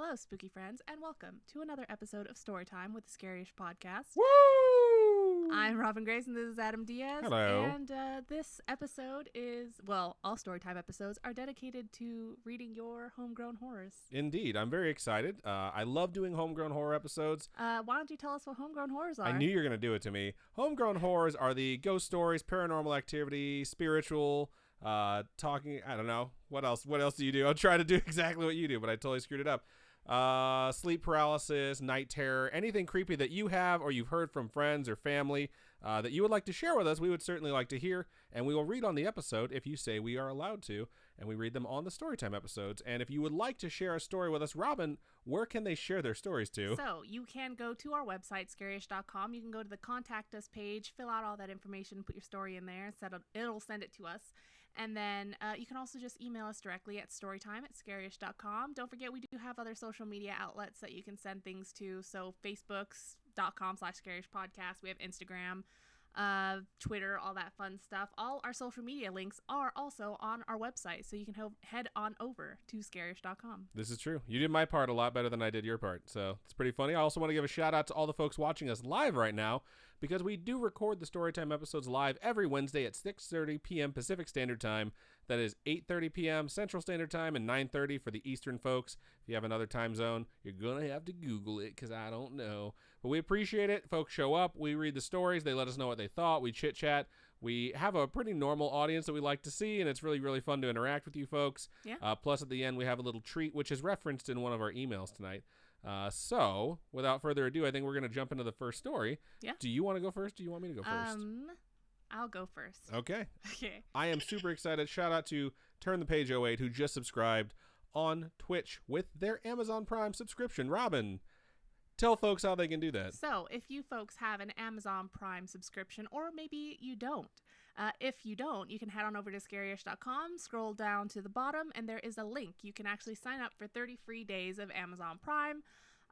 Hello, spooky friends, and welcome to another episode of Storytime with the Scariest Podcast. Woo! I'm Robin Grace, and this is Adam Diaz. Hello. And this episode is, well, all Storytime episodes are dedicated to reading your homegrown horrors. Indeed. I'm very excited. I love doing homegrown horror episodes. Why don't you tell us what homegrown horrors are? I knew you were going to do it to me. Homegrown horrors are the ghost stories, paranormal activity, spiritual, talking, I don't know. What else do you do? I'll try to do exactly what you do, but I totally screwed it up. Sleep paralysis, night terror, anything creepy that you have or you've heard from friends or family that you would like to share with us, we would certainly like to hear, and we will read on the episode if you say we are allowed to, and we read them on the Storytime episodes. And if you would like to share a story with us, Robin, where can they share their stories to? So you can go to our website, scariest.com. You can go to the Contact Us page, fill out all that information, put your story in there, and it'll send it to us. And then you can also just email us directly at storytime@scariest.com. Don't forget, we do have other social media outlets that you can send things to. So facebooks.com/scariestpodcast. We have Instagram, Twitter, all that fun stuff. All our social media links are also on our website. So you can head on over to scariest.com. This is true. You did my part a lot better than I did your part. So it's pretty funny. I also want to give a shout out to all the folks watching us live right now, because we do record the Storytime episodes live every Wednesday at 6:30 p.m. Pacific Standard Time. That is 8:30 p.m. Central Standard Time and 9:30 for the Eastern folks. If you have another time zone, you're going to have to Google it because I don't know. But we appreciate it. Folks show up. We read the stories. They let us know what they thought. We chit-chat. We have a pretty normal audience that we like to see, and it's really, really fun to interact with you folks. Yeah. Plus, at the end, we have a little treat, which is referenced in one of our emails tonight. So, without further ado, I think we're going to jump into the first story. Yeah. Do you want to go first? Do you want me to go first? I'll go first. Okay. Okay. I am super excited. Shout out to Turn the Page 08, who just subscribed on Twitch with their Amazon Prime subscription. Robin, tell folks how they can do that. So, if you folks have an Amazon Prime subscription, or maybe you don't, if you don't, you can head on over to scariest.com, scroll down to the bottom, and there is a link. You can actually sign up for 30 free days of Amazon Prime,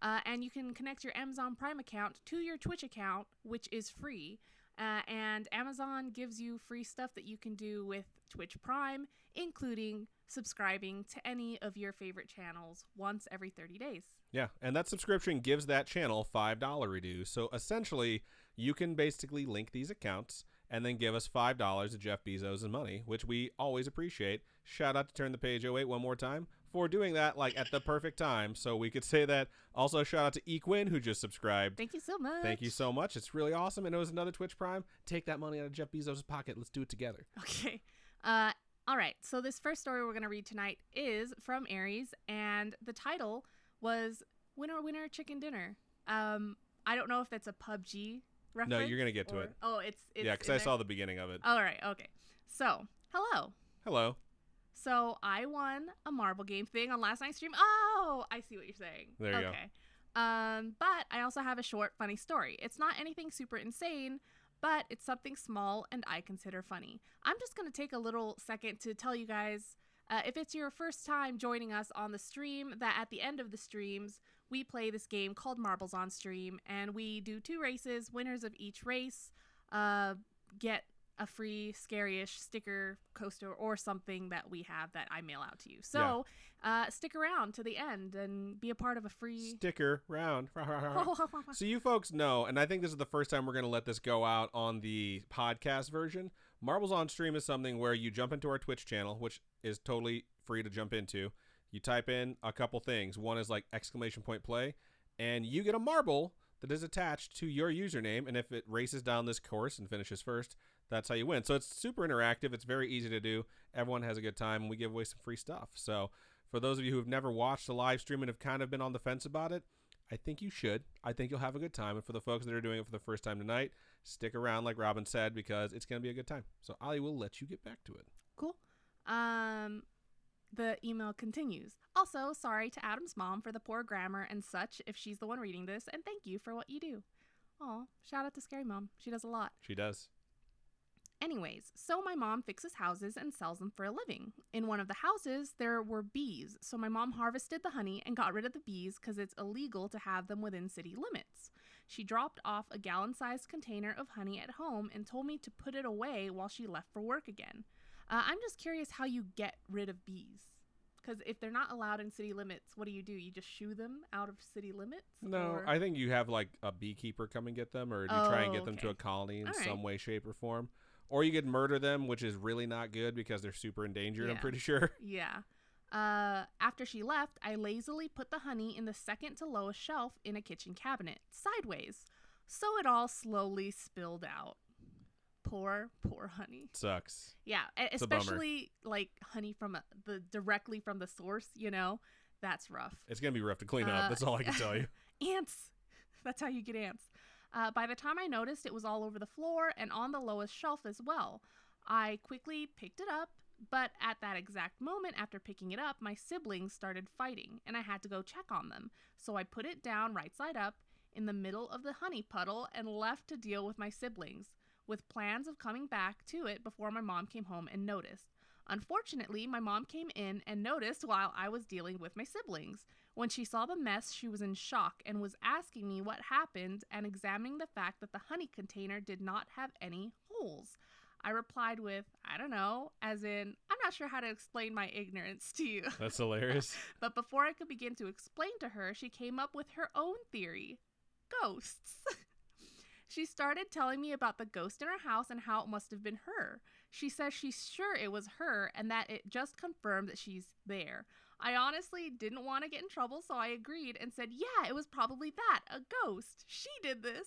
and you can connect your Amazon Prime account to your Twitch account, which is free. And Amazon gives you free stuff that you can do with Twitch Prime, including subscribing to any of your favorite channels once every 30 days. Yeah, and that subscription gives that channel $5 reduce. So essentially, you can basically link these accounts and then give us $5 to Jeff Bezos in money, which we always appreciate. Shout out to Turn the Page 08 one more time for doing that like at the perfect time, so we could say that. Also, shout out to Equin, who just subscribed. Thank you so much. Thank you so much. It's really awesome. And it was another Twitch Prime. Take that money out of Jeff Bezos' pocket. Let's do it together. Okay. All right. So this first story we're going to read tonight is from Aries, and the title was Winner, Winner, Chicken Dinner. I don't know if that's a PUBG reference. No, you're going to get to it. Oh, it's yeah, because I saw the beginning of it. All right. Okay. So, hello. Hello. So I won a marble game thing on last night's stream. Oh, I see what you're saying. There you go. But I also have a short, funny story. It's not anything super insane, but it's something small and I consider funny. I'm just going to take a little second to tell you guys, if it's your first time joining us on the stream, that at the end of the streams, we play this game called Marbles on Stream, and we do 2 races. Winners of each race get a free Scary-ish sticker, coaster, or something that we have that I mail out to you. So stick around to the end and be a part of a free... Sticker round. So you folks know, and I think this is the first time we're going to let this go out on the podcast version. Marbles on Stream is something where you jump into our Twitch channel, which is totally free to jump into. You type in a couple things. One is like !play, and you get a marble that is attached to your username, and if it races down this course and finishes first, that's how you win. So it's super interactive. It's very easy to do. Everyone has a good time, and we give away some free stuff. So for those of you who have never watched the live stream and have kind of been on the fence about it, I think you should. I think you'll have a good time. And for the folks that are doing it for the first time tonight, stick around like Robin said, because it's going to be a good time. So I will let you get back to it. Cool. The email continues. Also, sorry to Adam's mom for the poor grammar and such if she's the one reading this, and thank you for what you do. Aw, shout out to Scary Mom. She does a lot. She does. Anyways, so my mom fixes houses and sells them for a living. In one of the houses, there were bees, so my mom harvested the honey and got rid of the bees because it's illegal to have them within city limits. She dropped off a gallon-sized container of honey at home and told me to put it away while she left for work again. I'm just curious how you get rid of bees, Because if they're not allowed in city limits, what do? You just shoo them out of city limits? No, or? I think you have like a beekeeper come and get them, or you try and get them to a colony in some way, shape, or form. Or you could murder them, which is really not good because they're super endangered, I'm pretty sure. Yeah. After she left, I lazily put the honey in the second to lowest shelf in a kitchen cabinet, sideways. So it all slowly spilled out. Poor honey. Sucks. Yeah, especially like honey from directly from the source, that's rough. It's going to be rough to clean up. That's all I can tell you. Ants. That's how you get ants. By the time I noticed, it was all over the floor and on the lowest shelf as well. I quickly picked it up, but at that exact moment after picking it up, my siblings started fighting and I had to go check on them. So I put it down right side up in the middle of the honey puddle and left to deal with my siblings, with plans of coming back to it before my mom came home and noticed. Unfortunately, my mom came in and noticed while I was dealing with my siblings. When she saw the mess, she was in shock and was asking me what happened and examining the fact that the honey container did not have any holes. I replied with, I don't know, as in, I'm not sure how to explain my ignorance to you. That's hilarious. But before I could begin to explain to her, she came up with her own theory. Ghosts. She started telling me about the ghost in her house and how it must have been her. She says she's sure it was her and that it just confirmed that she's there. I honestly didn't want to get in trouble, so I agreed and said, yeah, it was probably that, a ghost. She did this.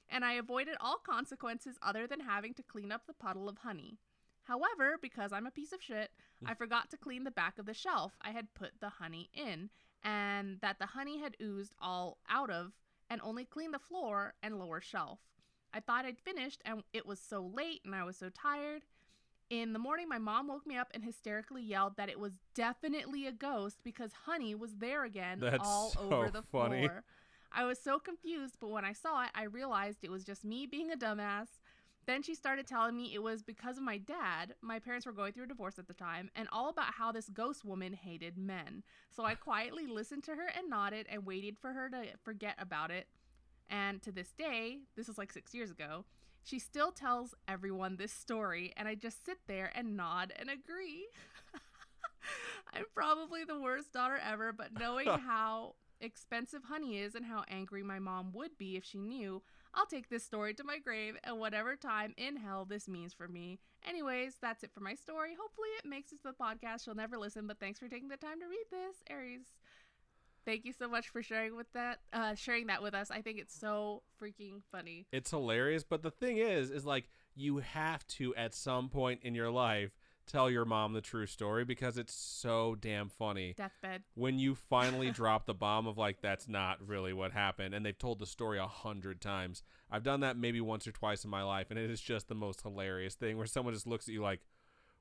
And I avoided all consequences other than having to clean up the puddle of honey. However, because I'm a piece of shit, I forgot to clean the back of the shelf I had put the honey in, and that the honey had oozed all out of, and only cleaned the floor and lower shelf. I thought I'd finished, and it was so late and I was so tired. In the morning, my mom woke me up and hysterically yelled that it was definitely a ghost because honey was there again. That's all so over the funny. floor. I was so confused, but when I saw it, I realized it was just me being a dumbass. Then she started telling me it was because of my dad. My parents were going through a divorce at the time, and all about how this ghost woman hated men. So I quietly listened to her and nodded and waited for her to forget about it. And to this day, this is like 6 years ago, she still tells everyone this story, and I just sit there and nod and agree. I'm probably the worst daughter ever, but knowing how expensive honey is and how angry my mom would be if she knew, I'll take this story to my grave and whatever time in hell this means for me. Anyways, that's it for my story. Hopefully it makes it to the podcast. She'll never listen, but thanks for taking the time to read this, Aries. Thank you so much for sharing that with us. I think it's so freaking funny. It's hilarious, but the thing is like you have to at some point in your life tell your mom the true story because it's so damn funny. Deathbed. When you finally drop the bomb of like, that's not really what happened. And they've told the story 100 times. I've done that maybe once or twice in my life. And it is just the most hilarious thing where someone just looks at you like,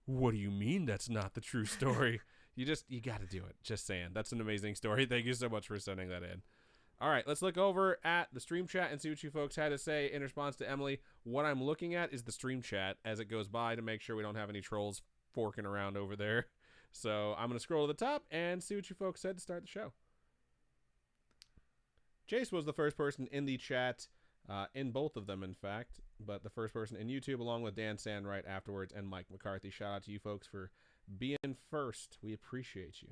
what do you mean that's not the true story? You got to do it. Just saying. That's an amazing story. Thank you so much for sending that in. All right, let's look over at the stream chat and see what you folks had to say in response to Emily. What I'm looking at is the stream chat as it goes by to make sure we don't have any trolls forking around over there. So I'm going to scroll to the top and see what you folks said to start the show. Jace was the first person in the chat, in both of them, in fact, but the first person in YouTube, along with Dan Sand right afterwards and Mike McCarthy. Shout out to you folks for being first. We appreciate you.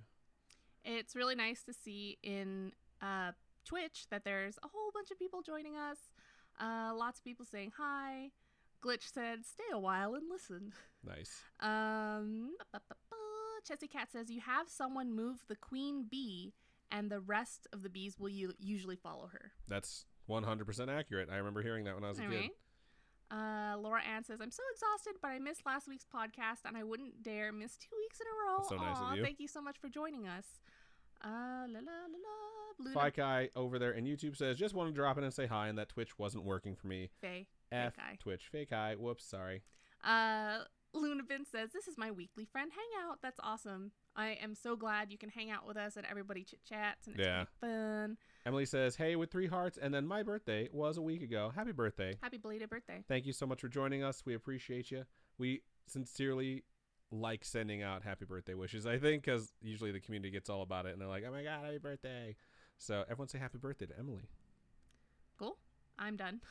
It's really nice to see in Twitch that there's a whole bunch of people joining us. Lots of people saying hi. Glitch said, stay a while and listen. Nice. Chessy Cat says, you have someone move the queen bee and the rest of the bees will usually follow her. That's 100% accurate. I remember hearing that when I was a kid. Laura Ann says, I'm so exhausted, but I missed last week's podcast and I wouldn't dare miss 2 weeks in a row. That's so nice of you. Thank you so much for joining us. Fi Kai over there in YouTube says, just wanted to drop in and say hi and that Twitch wasn't working for me. F Twitch. Fake Kai. Whoops, sorry. Lunabin says, this is my weekly friend hangout. That's awesome. I am so glad you can hang out with us and everybody chit chats and it's really fun. Emily says, hey, with 3 hearts, and then my birthday was a week ago. Happy birthday. Happy belated birthday. Thank you so much for joining us. We appreciate you. We sincerely like sending out happy birthday wishes, I think, because usually the community gets all about it and they're like, oh my God, happy birthday. So everyone say happy birthday to Emily. Cool. I'm done.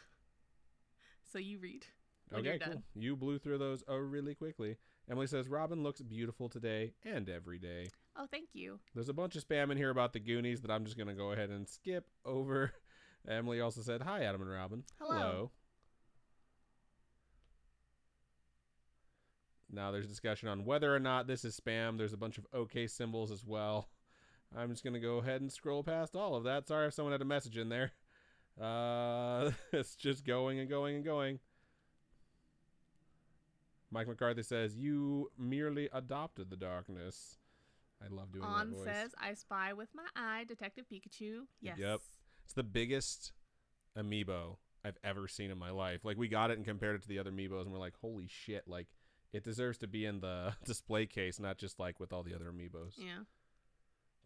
So you read. Okay, cool. You blew through those really quickly. Emily says, Robin looks beautiful today and every day. Oh, thank you. There's a bunch of spam in here about the Goonies that I'm just going to go ahead and skip over. Emily also said, hi, Adam and Robin. Hello. Now there's discussion on whether or not this is spam. There's a bunch of OK symbols as well. I'm just going to go ahead and scroll past all of that. Sorry if someone had a message in there. It's just going and going and going. Mike McCarthy says, you merely adopted the darkness. I love doing that voice. Says, I spy with my eye, Detective Pikachu. Yes. Yep. It's the biggest amiibo I've ever seen in my life. Like, we got it and compared it to the other amiibos, and we're like, holy shit, like, it deserves to be in the display case, not just, like, with all the other amiibos. Yeah.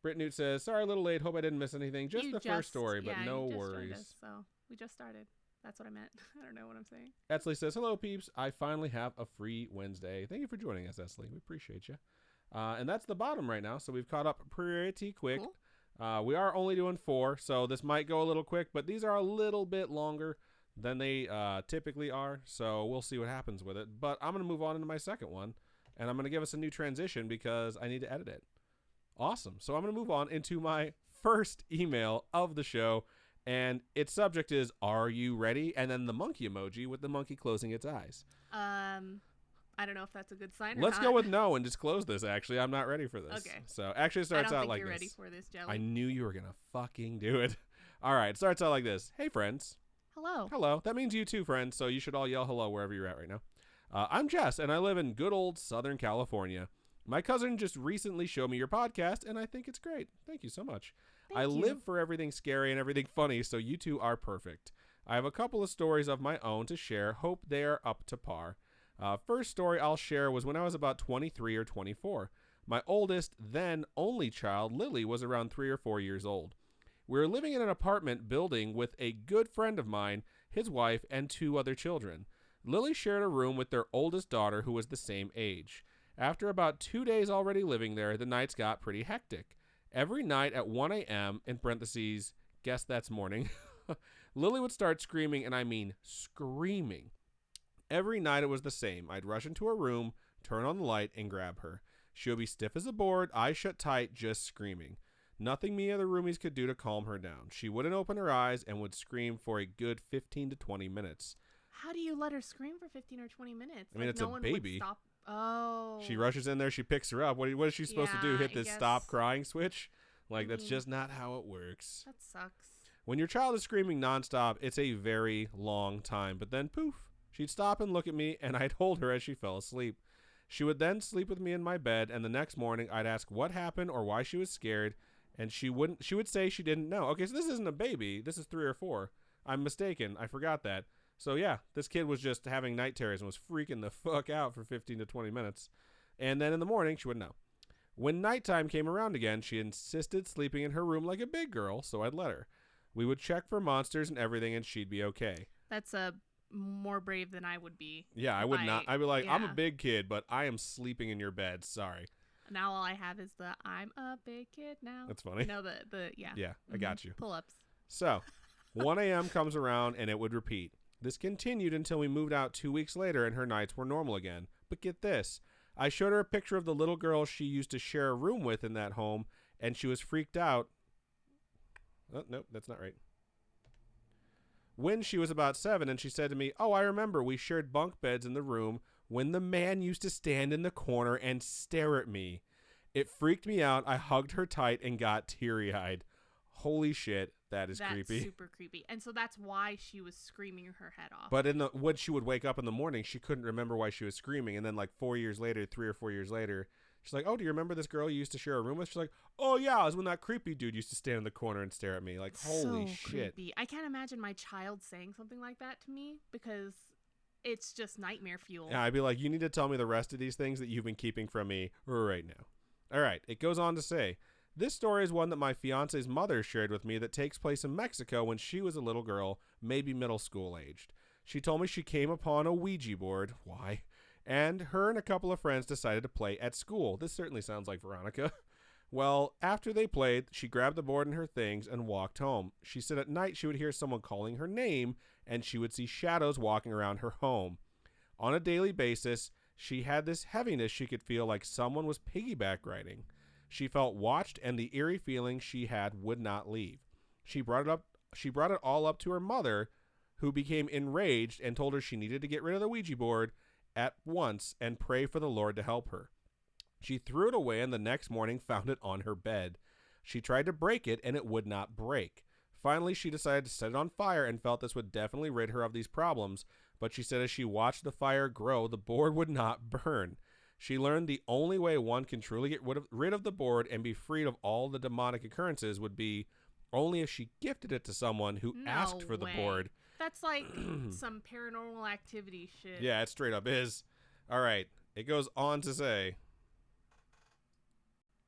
Britt Newt says, sorry, a little late. Hope I didn't miss anything. Just the first story, but no you just worries. joined us, so we just started. That's what I meant. I don't know what I'm saying. Etzley says, hello, peeps. I finally have a free Wednesday. Thank you for joining us, Etzley. We appreciate you. And that's the bottom right now, so we've caught up pretty quick. Cool. We are only doing 4, so this might go a little quick, but these are a little bit longer than they typically are, so we'll see what happens with it. But I'm going to move on into my second one, and I'm going to give us a new transition because I need to edit it. Awesome. So I'm going to move on into my first email of the show, and its subject is, are you ready? And then the monkey emoji with the monkey closing its eyes. I don't know if that's a good sign or Let's not. go with no and just close this, actually. I'm not ready for this. Okay. So actually it starts out like this. I don't think you're ready for this, Jelly. I knew you were going to fucking do it. All right. It starts out like this. Hey, friends. Hello. Hello. That means you too, friends. So you should all yell hello wherever you're at right now. I'm Jess, and I live in good old Southern California. My cousin just recently showed me your podcast, and I think it's great. Thank you so much. I live for everything scary and everything funny, so you two are perfect. I have a couple of stories of my own to share. Hope they are up to par. First story I'll share was when I was about 23 or 24. My oldest, then only child, Lily, was around 3 or 4 years old. We were living in an apartment building with a good friend of mine, his wife, and 2 other children. Lily shared a room with their oldest daughter, who was the same age. After about 2 days already living there, the nights got pretty hectic. Every night at 1 a.m., in parentheses, guess that's morning, Lily would start screaming, and I mean screaming. Every night it was the same. I'd rush into her room, turn on the light, and grab her. She would be stiff as a board, eyes shut tight, just screaming. Nothing me or the roomies could do to calm her down. She wouldn't open her eyes and would scream for a good 15 to 20 minutes. How do you let her scream for 15 or 20 minutes? I mean, it's a baby. Would stop. Oh. She rushes in there, she picks her up. What is she supposed to do? Hit this stop crying switch? Like, that's just not how it works. That sucks. When your child is screaming nonstop, it's a very long time. But then, poof, she'd stop and look at me, and I'd hold her as she fell asleep. She would then sleep with me in my bed, and the next morning I'd ask what happened or why she was scared, and she would say she didn't know. Okay, so this isn't a baby. This is 3 or 4. I'm mistaken. I forgot that. So yeah, this kid was just having night terrors and was freaking the fuck out for 15 to 20 minutes. And then in the morning, she wouldn't know. When nighttime came around again, she insisted sleeping in her room like a big girl, so I'd let her. We would check for monsters and everything, and she'd be okay. That's more brave than I would be. Yeah, I would not. I'd be like, I'm a big kid, but I am sleeping in your bed. Sorry. Now all I have is the I'm a big kid now. That's funny. No, yeah. Yeah, I got you. Pull-ups. So, 1 a.m. comes around, and it would repeat. This continued until we moved out 2 weeks later, and her nights were normal again. But get this. I showed her a picture of the little girl she used to share a room with in that home, and she was freaked out. Oh, nope, that's not right. When she was about 7, and she said to me, oh, I remember we shared bunk beds in the room when the man used to stand in the corner and stare at me. It freaked me out. I hugged her tight and got teary-eyed. Holy shit, that's creepy. That's super creepy. And so that's why she was screaming her head off. But when she would wake up in the morning, she couldn't remember why she was screaming. And then like 4 years later, 3 or 4 years later, she's like, oh, do you remember this girl you used to share a room with? She's like, oh, yeah, it was when that creepy dude used to stand in the corner and stare at me. Like, holy shit. Creepy. I can't imagine my child saying something like that to me because it's just nightmare fuel. Yeah, I'd be like, you need to tell me the rest of these things that you've been keeping from me right now. All right, it goes on to say, this story is one that my fiance's mother shared with me that takes place in Mexico when she was a little girl, maybe middle school aged. She told me she came upon a Ouija board. Why? And her and a couple of friends decided to play at school. This certainly sounds like Veronica. Well, after they played, she grabbed the board and her things and walked home. She said at night she would hear someone calling her name and she would see shadows walking around her home. On a daily basis, she had this heaviness she could feel like someone was piggyback riding. She felt watched, and the eerie feeling she had would not leave. She brought it all up to her mother, who became enraged and told her she needed to get rid of the Ouija board at once and pray for the Lord to help her. She threw it away and the next morning found it on her bed. She tried to break it and it would not break. Finally, she decided to set it on fire and felt this would definitely rid her of these problems, but she said as she watched the fire grow, the board would not burn. She learned the only way one can truly get rid of the board and be freed of all the demonic occurrences would be only if she gifted it to someone who asked for the board. That's like some paranormal activity shit. Yeah, it straight up is. All right. It goes on to say,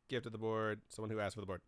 gifted the board, someone who asked for the board.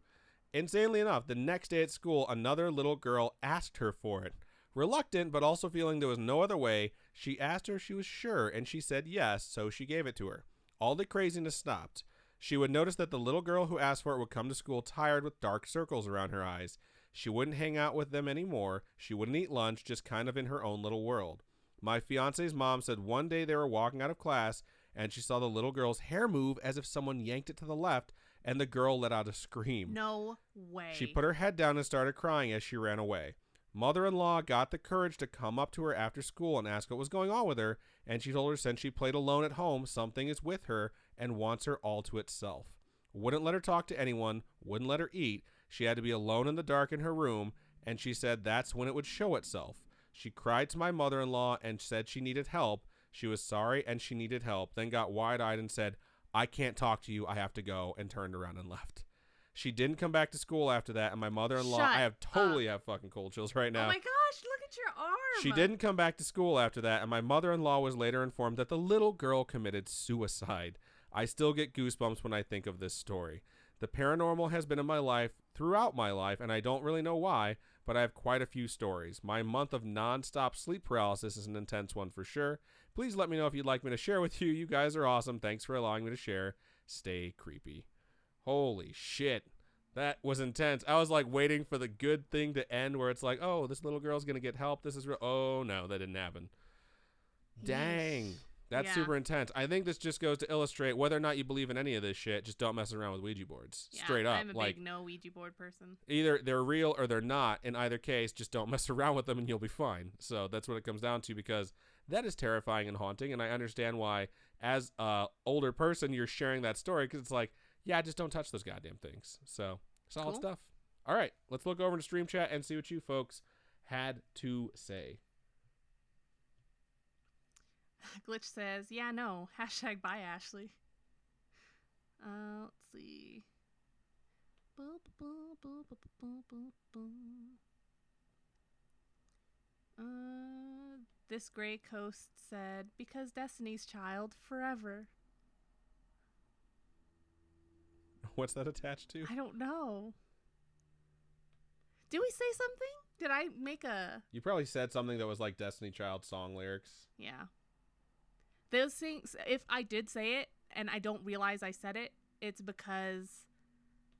Insanely enough, the next day at school, another little girl asked her for it. Reluctant, but also feeling there was no other way, she asked her if she was sure, and she said yes, so she gave it to her. All the craziness stopped. She would notice that the little girl who asked for it would come to school tired with dark circles around her eyes. She wouldn't hang out with them anymore. She wouldn't eat lunch, just kind of in her own little world. My fiance's mom said one day they were walking out of class, and she saw the little girl's hair move as if someone yanked it to the left, and the girl let out a scream. No way. She put her head down and started crying as she ran away. Mother-in-law got the courage to come up to her after school and ask what was going on with her, and she told her since she played alone at home, something is with her and wants her all to itself. Wouldn't let her talk to anyone, wouldn't let her eat. She had to be alone in the dark in her room, and she said that's when it would show itself. She cried to my mother-in-law and said she needed help. She was sorry and she needed help, then got wide-eyed and said, I can't talk to you, I have to go, and turned around and left. She didn't come back to school after that, and my mother-in-law, I have fucking cold chills right now. Oh my gosh, look at your arm. She didn't come back to school after that, and my mother-in-law was later informed that the little girl committed suicide. I still get goosebumps when I think of this story. The paranormal has been in my life throughout my life, and I don't really know why, but I have quite a few stories. My month of non-stop sleep paralysis is an intense one for sure. Please let me know if you'd like me to share with you. You guys are awesome. Thanks for allowing me to share. Stay creepy. Holy shit. That was intense. I was like waiting for the good thing to end where it's like, oh, this little girl's going to get help. This is real. Oh, no, that didn't happen. Dang. That's super intense. I think this just goes to illustrate whether or not you believe in any of this shit, just don't mess around with Ouija boards. Yeah, straight up. I'm a big no Ouija board person. Either they're real or they're not. In either case, just don't mess around with them and you'll be fine. So that's what it comes down to, because that is terrifying and haunting. And I understand why, as an older person, you're sharing that story, because it's like, yeah, just don't touch those goddamn things. So solid stuff. All right, let's look over to Stream Chat and see what you folks had to say. Glitch says, yeah, no. Hashtag bye, Ashley. Let's see. This Gray Coast said, because Destiny's Child forever. What's that attached to? I don't know. Did we say something? Did I make a... You probably said something that was like Destiny Child song lyrics. Yeah. Those things, if I did say it and I don't realize I said it, it's because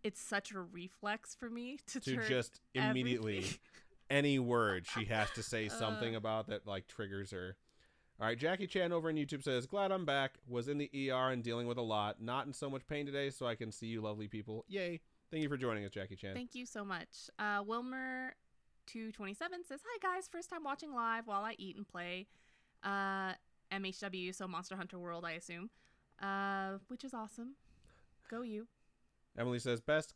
it's such a reflex for me to just immediately any word she has to say something about that like triggers her. All right, Jackie Chan over on YouTube says, glad I'm back. Was in the ER and dealing with a lot. Not in so much pain today, so I can see you lovely people. Yay. Thank you for joining us, Jackie Chan. Thank you so much. Wilmer227 says, hi guys, first time watching live while I eat and play. MHW, so Monster Hunter World, I assume. Which is awesome. Go you. Emily says, best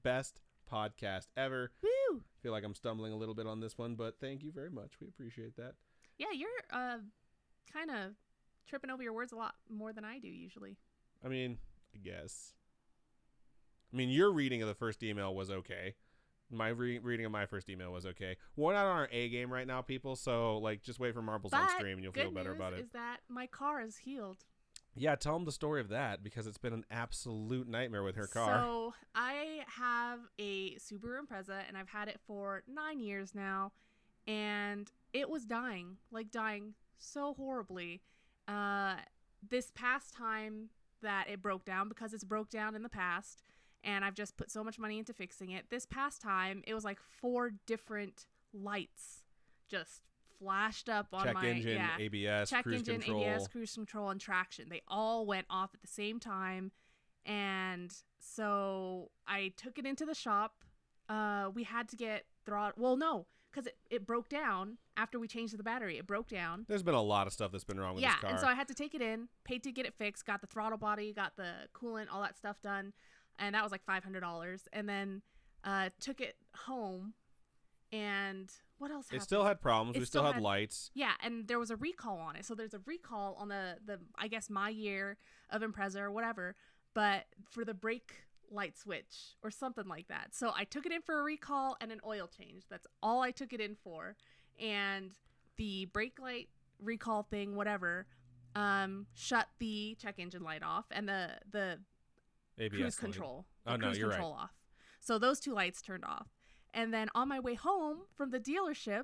best podcast ever. Woo! Feel like I'm stumbling a little bit on this one, but thank you very much. We appreciate that. Yeah, you're kind of tripping over your words a lot more than I do usually. I mean, I guess. I mean, your reading of the first email was okay. My reading of my first email was okay. We're not on our A game right now, people, so like just wait for Marbles on stream and you'll feel better about it. Is that my car is healed. Yeah, tell them the story of that, because it's been an absolute nightmare with her car. So I have a Subaru Impreza, and I've had it for 9 years now, and it was dying so horribly. This past time that it broke down, because it's broke down in the past, and I've just put so much money into fixing it. This past time, it was like 4 different lights just flashed up on check engine, ABS, check cruise engine, control. ABS, cruise control, and traction. They all went off at the same time, And so I took it into the shop. We had to get throttle. Well, no, because it broke down after we changed the battery. It broke down. There's been a lot of stuff that's been wrong with this car. And so I had to take it in, paid to get it fixed, got the throttle body, got the coolant, all that stuff done. And that was like $500. And then took it home. And what else happened? It still had problems. We still had lights. Yeah, and there was a recall on it. So there's a recall on the I guess my year of Impreza or whatever, but for the brake light switch or something like that. So I took it in for a recall and an oil change. That's all I took it in for. And the brake light recall thing, whatever, shut the check engine light off and the ABS cruise light. control. Oh, no, you're right. Off. So those two lights turned off. And then on my way home from the dealership,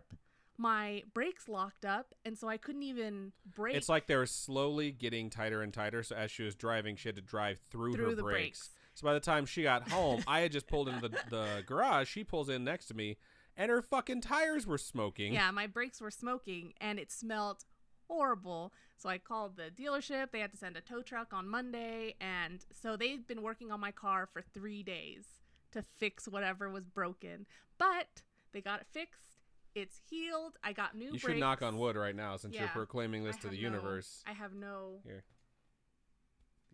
my brakes locked up, and so I couldn't even brake. It's like they were slowly getting tighter and tighter, so as she was driving, she had to drive through her the brakes. So by the time she got home, I had just pulled into the garage. She pulls in next to me, and her fucking tires were smoking. Yeah, my brakes were smoking, and it smelled horrible. So I called the dealership. They had to send a tow truck on Monday, and so they've been working on my car for 3 days to fix whatever was broken. But they got it fixed. It's healed. I got new brakes. You should knock on wood right now since you're proclaiming this to the universe. I have no... Here.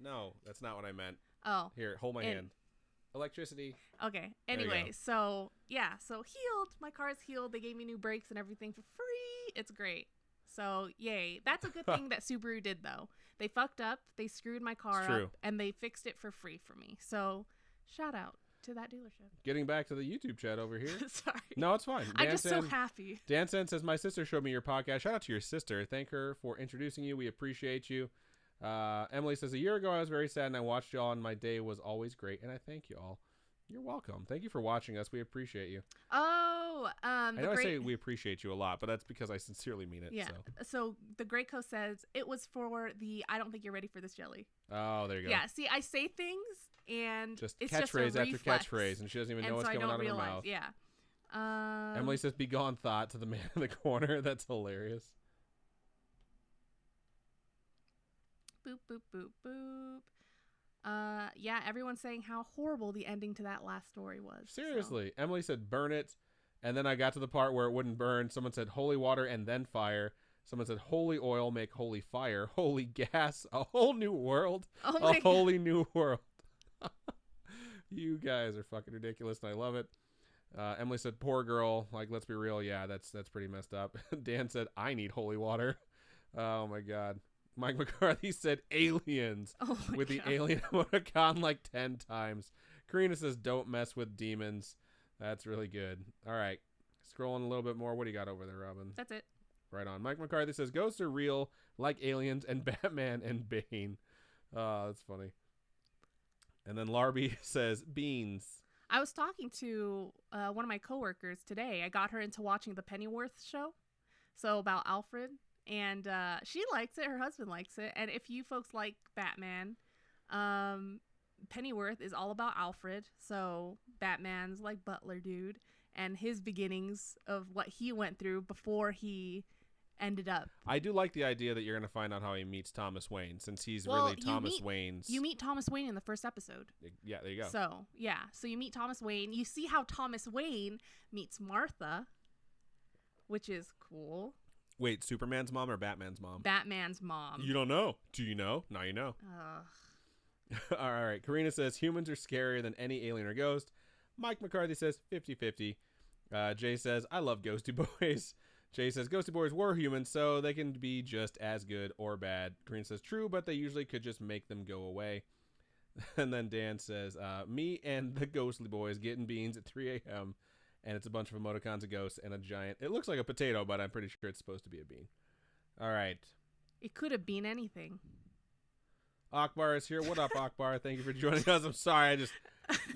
No, that's not what I meant. Oh. Here, hold my hand. Electricity. Okay. Anyway, so healed. My car's healed. They gave me new brakes and everything for free. It's great. So, yay. That's a good thing that Subaru did, though. They fucked up. They screwed my car up, and they fixed it for free for me. So, shout out to that dealership. Getting back to the YouTube chat over here. Sorry. No, it's fine. I'm just so happy. Dan Sen says, my sister showed me your podcast. Shout out to your sister. Thank her for introducing you. We appreciate you. Emily says, a year ago I was very sad and I watched y'all and my day was always great. And I thank you all. You're welcome. Thank you for watching us. We appreciate you. Oh, I know I say we appreciate you a lot, but that's because I sincerely mean it. Yeah. So the Great Co says it was for the I don't think you're ready for this jelly. Oh, there you go. Yeah. See, I say things and just it's catchphrase just after catchphrase, and she doesn't even know what's coming out of her mouth. Yeah. Emily says, "Be gone, thought," to the man in the corner. That's hilarious. Boop boop boop boop. Yeah, everyone's saying how horrible the ending to that last story was. Seriously, so. Emily said, "Burn it," and then I got to the part where it wouldn't burn. Someone said, "Holy water and then fire." Someone said, "Holy oil make holy fire, holy gas, a whole new world, a holy new world." You guys are fucking ridiculous, and I love it. Emily said, "Poor girl." Like, let's be real. Yeah, that's pretty messed up. Dan said, "I need holy water." Oh my god. Mike McCarthy said, "Aliens," with the alien emoticon like 10 times. Karina says, "Don't mess with demons." That's really good. All right, scrolling a little bit more. What do you got over there, Robin? That's it. Right on. Mike McCarthy says, "Ghosts are real, like aliens and Batman and Bane." That's funny. And then Larby says, "Beans." I was talking to one of my coworkers today. I got her into watching the Pennyworth show, so about Alfred, and she likes it. Her husband likes it. And if you folks like Batman, Pennyworth is all about Alfred. So Batman's like butler dude and his beginnings of what he went through before he ended up. I do like the idea that you're going to find out how he meets Thomas Wayne, since he's really Thomas Wayne's. You meet Thomas Wayne in the first episode. Yeah, there you go. So, yeah. So you meet Thomas Wayne. You see how Thomas Wayne meets Martha, which is cool. Wait, Superman's mom or Batman's mom? Batman's mom. You don't know. Do you know? Now you know. All right. Karina says, "Humans are scarier than any alien or ghost." Mike McCarthy says, 50-50. Jay says, "I love Ghosty Boys." Jay says, "Ghosty Boys were humans, so they can be just as good or bad." Karina says, "True, but they usually could just make them go away." And then Dan says, "Me and the Ghostly Boys getting beans at 3 a.m. And it's a bunch of emoticons of ghosts and a giant. It looks like a potato, but I'm pretty sure it's supposed to be a bean. All right. It could have been anything. Akbar is here. What up, Akbar? Thank you for joining us. I'm sorry, I just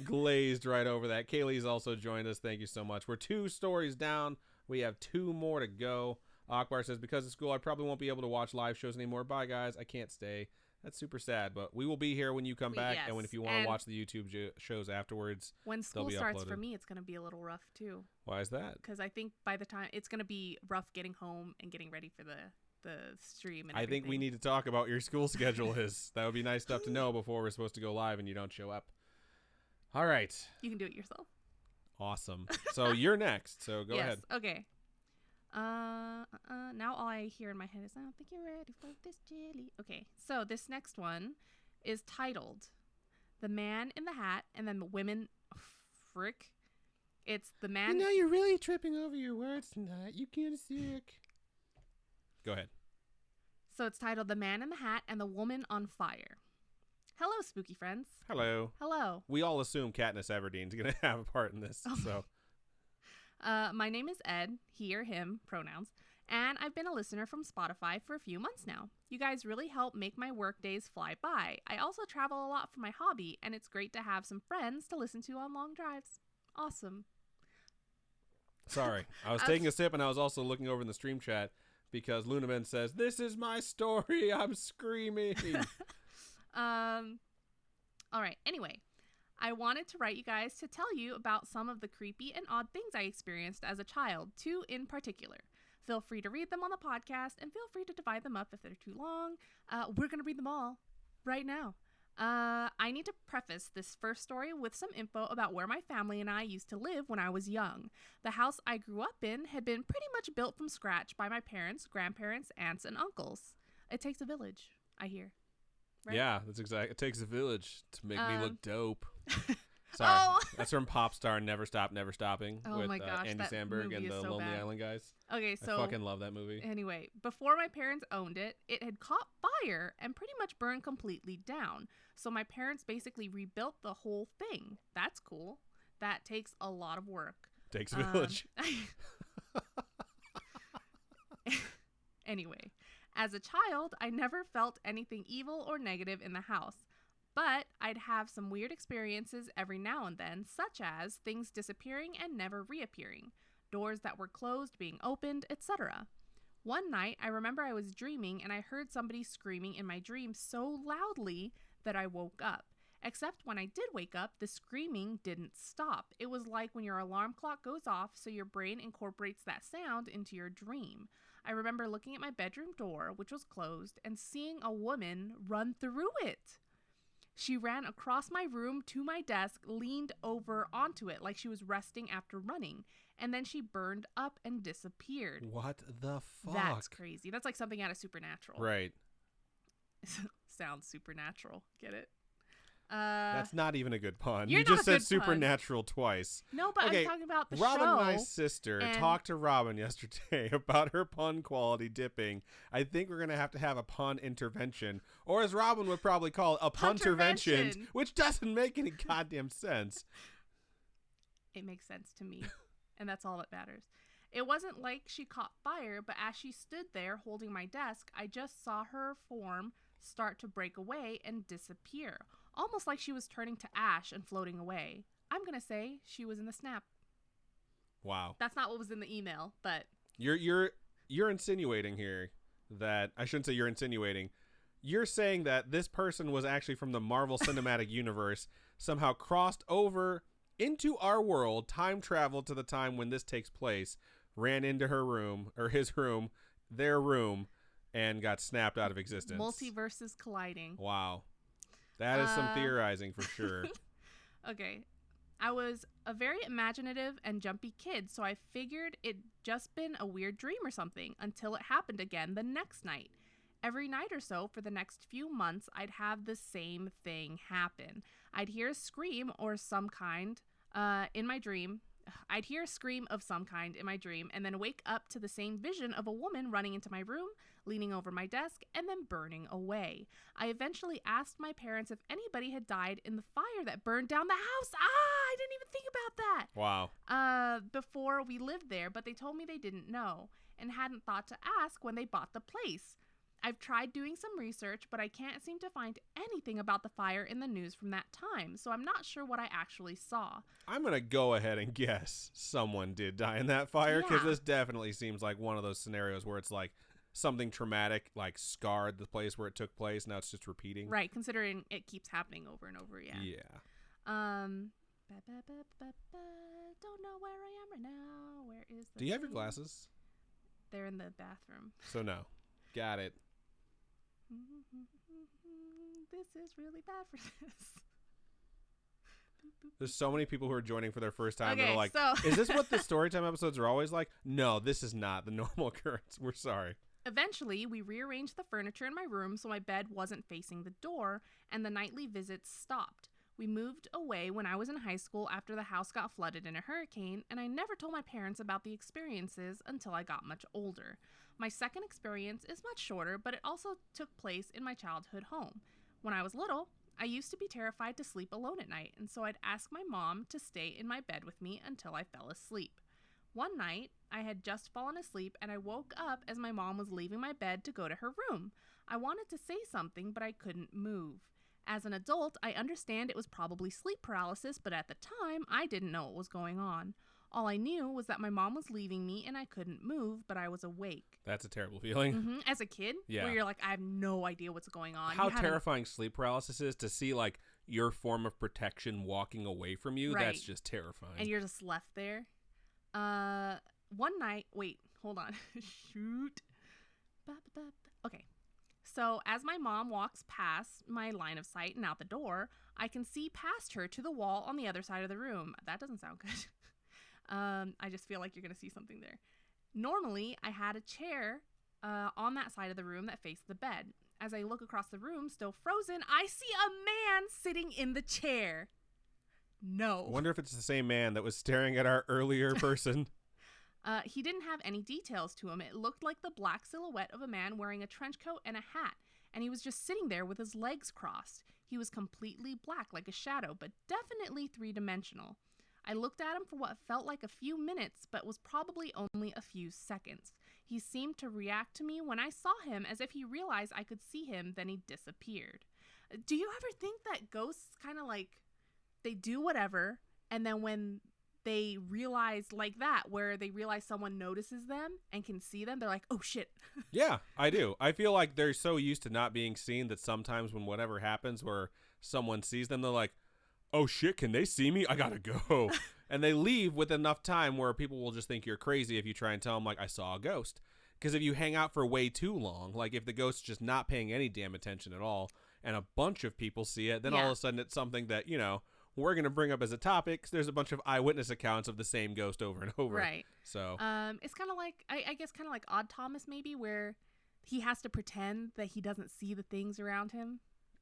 glazed right over that. Kaylee's also joined us. Thank you so much. We're 2 stories down. We have 2 more to go. Akbar says, "Because of school, I probably won't be able to watch live shows anymore. Bye, guys. I can't stay." That's super sad, but we will be here when you come back, yes. and if you want to watch the YouTube shows afterwards, when school starts for me, it's going to be a little rough too. Why is that? Because I think by the time it's going to be rough getting home and getting ready for the the stream and I think we need to talk about your school schedule. That would be nice stuff to know before we're supposed to go live and you don't show up. All right. You can do it yourself. Awesome. So you're next. So go ahead. Okay. Now all I hear in my head is, I don't think you're ready for this jelly. Okay. So this next one is titled The Man in the Hat and then the Women. Frick. It's the man. You're really tripping over your words tonight. You get sick. Go ahead. So it's titled The Man in the Hat and the Woman on Fire. Hello, spooky friends. Hello. Hello. We all assume Katniss Everdeen's going to have a part in this. So, my name is Ed, he or him, pronouns, and I've been a listener from Spotify for a few months now. You guys really help make my work days fly by. I also travel a lot for my hobby, and it's great to have some friends to listen to on long drives. Awesome. Sorry. I was taking a sip, and I was also looking over in the stream chat because Lunaben says, "This is my story. I'm screaming." All right. Anyway, I wanted to write you guys to tell you about some of the creepy and odd things I experienced as a child, 2 in particular. Feel free to read them on the podcast and feel free to divide them up if they're too long. We're going to read them all right now. I need to preface this first story with some info about where my family and I used to live when I was young. The house I grew up in had been pretty much built from scratch by my parents, grandparents, aunts, and uncles. It takes a village, I hear. Right? Yeah, that's exactly. It takes a village to make me look dope. Sorry, that's from Popstar Never Stop, Never Stopping with my gosh, Andy Samberg and the so Lonely bad. Island guys. Okay, so I fucking love that movie. Anyway, before my parents owned it, it had caught fire and pretty much burned completely down. So my parents basically rebuilt the whole thing. That's cool. That takes a lot of work. Takes a village. Anyway, as a child, I never felt anything evil or negative in the house. But I'd have some weird experiences every now and then, such as things disappearing and never reappearing, doors that were closed being opened, etc. One night, I remember I was dreaming and I heard somebody screaming in my dream so loudly that I woke up. Except when I did wake up, the screaming didn't stop. It was like when your alarm clock goes off, so your brain incorporates that sound into your dream. I remember looking at my bedroom door, which was closed, and seeing a woman run through it. She ran across my room to my desk, leaned over onto it like she was resting after running, and then she burned up and disappeared. What the fuck? That's crazy. That's like something out of Supernatural. Right. Sounds supernatural. Get it? That's not even a good pun. You just said Supernatural twice. No, but okay, I'm talking about the Robin, show. my sister, talked to Robin yesterday about her pun quality dipping. I think we're going to have a pun intervention, or as Robin would probably call it, a puntervention, which doesn't make any goddamn sense. It makes sense to me, and that's all that matters. It wasn't like she caught fire, but as she stood there holding my desk, I just saw her form start to break away and disappear. Almost like she was turning to ash and floating away. I'm going to say she was in the snap. Wow. That's not what was in the email, but... You're insinuating here that... I shouldn't say you're insinuating. You're saying that this person was actually from the Marvel Cinematic Universe, somehow crossed over into our world, time traveled to the time when this takes place, ran into her room, or his room, their room, and got snapped out of existence. Multiverses colliding. Wow. That is some theorizing for sure. Okay. I was a very imaginative and jumpy kid, so I figured it'd just been a weird dream or something until it happened again the next night. Every night or so for the next few months, I'd have the same thing happen. I'd hear a scream or some kind in my dream. I'd hear a scream of some kind in my dream and then wake up to the same vision of a woman running into my room, leaning over my desk, and then burning away. I eventually asked my parents if anybody had died in the fire that burned down the house. I didn't even think about that. Wow. Before we lived there, but they told me they didn't know and hadn't thought to ask when they bought the place. I've tried doing some research, but I can't seem to find anything about the fire in the news from that time, so I'm not sure what I actually saw. I'm going to go ahead and guess someone did die in that fire, because this definitely seems like one of those scenarios where it's like something traumatic, like scarred the place where it took place. Now it's just repeating. Right, considering it keeps happening over and over again. Yeah. Don't know where I am right now. Where is the Do you have your glasses? They're in the bathroom. So no. Got it. This is really bad for this. There's so many people who are joining for their first time that are like, so is this what the Storytime episodes are always like? No, this is not the normal occurrence. We're sorry. Eventually, we rearranged the furniture in my room so my bed wasn't facing the door, and the nightly visits stopped. We moved away when I was in high school after the house got flooded in a hurricane, and I never told my parents about the experiences until I got much older. My second experience is much shorter, but it also took place in my childhood home. When I was little, I used to be terrified to sleep alone at night, and so I'd ask my mom to stay in my bed with me until I fell asleep. One night, I had just fallen asleep, and I woke up as my mom was leaving my bed to go to her room. I wanted to say something, but I couldn't move. As an adult, I understand it was probably sleep paralysis, but at the time, I didn't know what was going on. All I knew was that my mom was leaving me and I couldn't move, but I was awake. That's a terrible feeling. As a kid, Yeah. where you're like, I have no idea what's going on. How terrifying sleep paralysis is to see, like, your form of protection walking away from you. Right. That's just terrifying. And you're just left there. One night, wait, hold on. Shoot. Okay. So as my mom walks past my line of sight and out the door, I can see past her to the wall on the other side of the room. That doesn't sound good. I just feel like you're going to see something there. Normally, I had a chair on that side of the room that faced the bed. As I look across the room, still frozen, I see a man sitting in the chair. No. I wonder if it's the same man that was staring at our earlier person. He didn't have any details to him. It looked like the black silhouette of a man wearing a trench coat and a hat, and he was just sitting there with his legs crossed. He was completely black, like a shadow, but definitely three-dimensional. I looked at him for what felt like a few minutes, but was probably only a few seconds. He seemed to react to me when I saw him as if he realized I could see him, then he disappeared. Do you ever think that ghosts kind of like, they do whatever, and then when they realize like that, where they realize someone notices them and can see them, they're like, oh shit. Yeah, I do. I feel like they're so used to not being seen that sometimes when whatever happens where someone sees them, they're like, oh shit, can they see me? I gotta go. And they leave with enough time where people will just think you're crazy if you try and tell them, like, I saw a ghost. Because if you hang out for way too long, like if the ghost's just not paying any damn attention at all, and a bunch of people see it, then all of a sudden it's something that, you know, we're going to bring up as a topic, 'cause there's a bunch of eyewitness accounts of the same ghost over and over. Right. So it's kind of like, I guess kind of like Odd Thomas maybe, where he has to pretend that he doesn't see the things around him.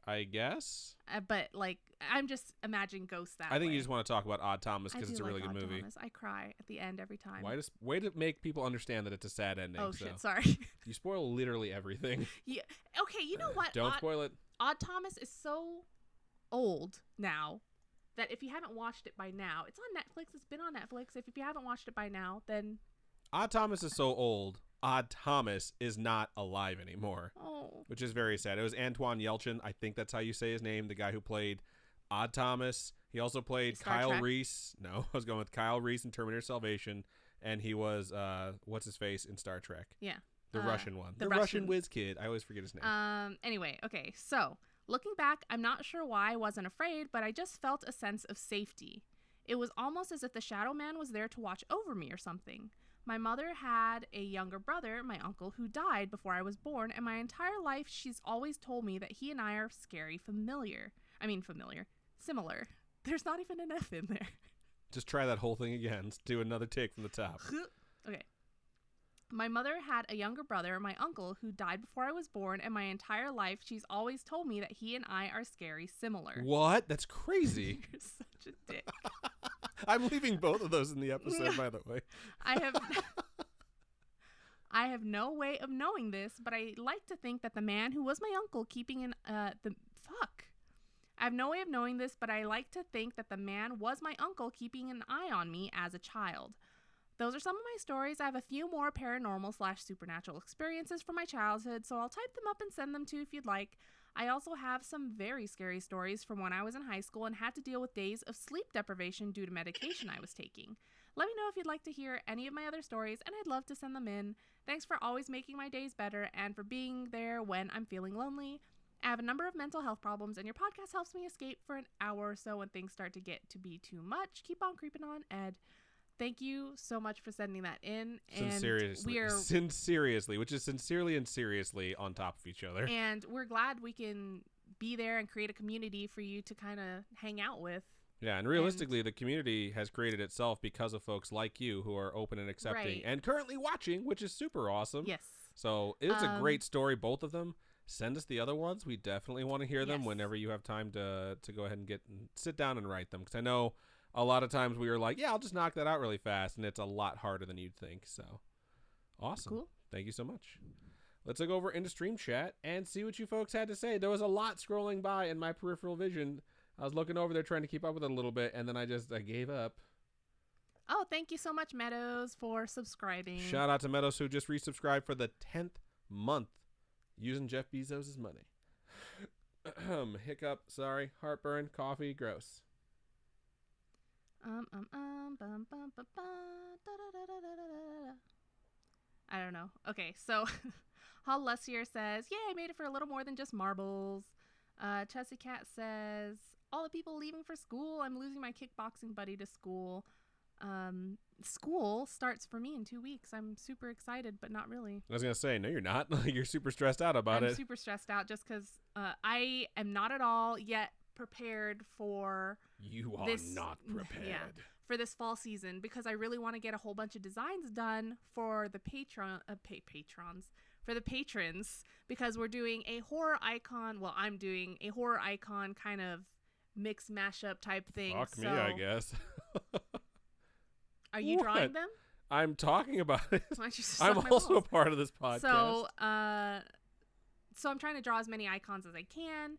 I guess. But like, I'm just imagining ghosts that way. I think you just want to talk about Odd Thomas because it's a really like good Odd movie. Thomas. I cry at the end every time. Way to make people understand that it's a sad ending. Oh so. shit, sorry. You spoil literally everything. Yeah. Okay, you know what? Don't spoil it. Odd Thomas is so old now that if you haven't watched it by now, it's on Netflix. It's been on Netflix. If you haven't watched it by now, then Odd Thomas is so old. Odd Thomas is not alive anymore, which is very sad. It was Antoine Yelchin. I think that's how you say his name, the guy who played Odd Thomas. He also played Kyle Reese. No, I was going with Kyle Reese in Terminator Salvation, and he was, what's his face in Star Trek? Yeah. The Russian one. The Russian whiz kid. I always forget his name. Anyway, okay, so looking back, I'm not sure why I wasn't afraid, but I just felt a sense of safety. It was almost as if the Shadow Man was there to watch over me or something. My mother had a younger brother, my uncle, who died before I was born, and my entire life she's always told me that he and I are similar. There's not even an F in there. Just try that whole thing again. Let's do another take from the top. Okay. My mother had a younger brother, my uncle, who died before I was born, and my entire life she's always told me that he and I are scary similar. What? That's crazy. You're such a dick. I'm leaving both of those in the episode, by the way. I have no way of knowing this, but I like to think that the man who was my uncle I have no way of knowing this, but I like to think that the man was my uncle keeping an eye on me as a child. Those are some of my stories. I have a few more paranormal/supernatural experiences from my childhood, so I'll type them up and send them to you if you'd like. I also have some very scary stories from when I was in high school and had to deal with days of sleep deprivation due to medication I was taking. Let me know if you'd like to hear any of my other stories, and I'd love to send them in. Thanks for always making my days better and for being there when I'm feeling lonely. I have a number of mental health problems, and your podcast helps me escape for an hour or so when things start to get to be too much. Keep on creeping on, Ed. thank you so much for sending that in. Sincerely, which is sincerely and seriously on top of each other. And we're glad we can be there and create a community for you to kind of hang out with. Yeah, and realistically, the community has created itself because of folks like you who are open and accepting and currently watching, which is super awesome. Yes. So it's a great story, both of them. Send us the other ones. We definitely want to hear them whenever you have time to go ahead and sit down and write them. Because I know a lot of times we were like, yeah, I'll just knock that out really fast. And it's a lot harder than you'd think. So awesome. Cool. Thank you so much. Let's look over into Stream Chat and see what you folks had to say. There was a lot scrolling by in my peripheral vision. I was looking over there trying to keep up with it a little bit, and then I gave up. Oh, thank you so much, Meadows, for subscribing. Shout out to Meadows, who just resubscribed for the 10th month using Jeff Bezos' money. Hiccup, sorry. Heartburn, coffee, gross. I don't know. Okay, so Hall Lussier says, yay, I made it for a little more than just marbles. Chessie Cat says, all the people leaving for school. I'm losing my kickboxing buddy to school. School starts for me in 2 weeks. I'm super excited, but not really. I was going to say, no, you're not. You're super stressed out about it. I'm super stressed out just because I am not at all yet prepared for You are not prepared. Yeah, for this fall season, because I really want to get a whole bunch of designs done for the patrons, for the patrons, because we're doing a horror icon. Well, I'm doing a horror icon kind of mix mashup type thing. Fuck me, I guess. Are you drawing them? I'm talking about it. Why don't you just I'm suck my also balls? a part of this podcast. So I'm trying to draw as many icons as I can,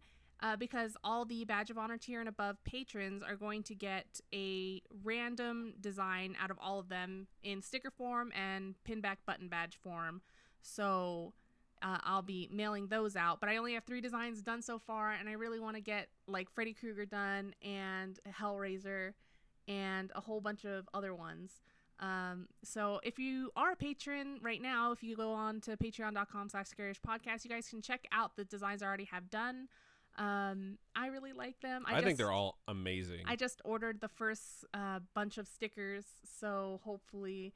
because all the Badge of Honor tier and above patrons are going to get a random design out of all of them in sticker form and pinback button badge form. So I'll be mailing those out, but I only have 3 designs done so far, and I really want to get like Freddy Krueger done and Hellraiser and a whole bunch of other ones. So if you are a patron right now, if you go on to patreon.com/scarishpodcast, you guys can check out the designs I already have done. I really like them. I think they're all amazing. I just ordered the first bunch of stickers, so hopefully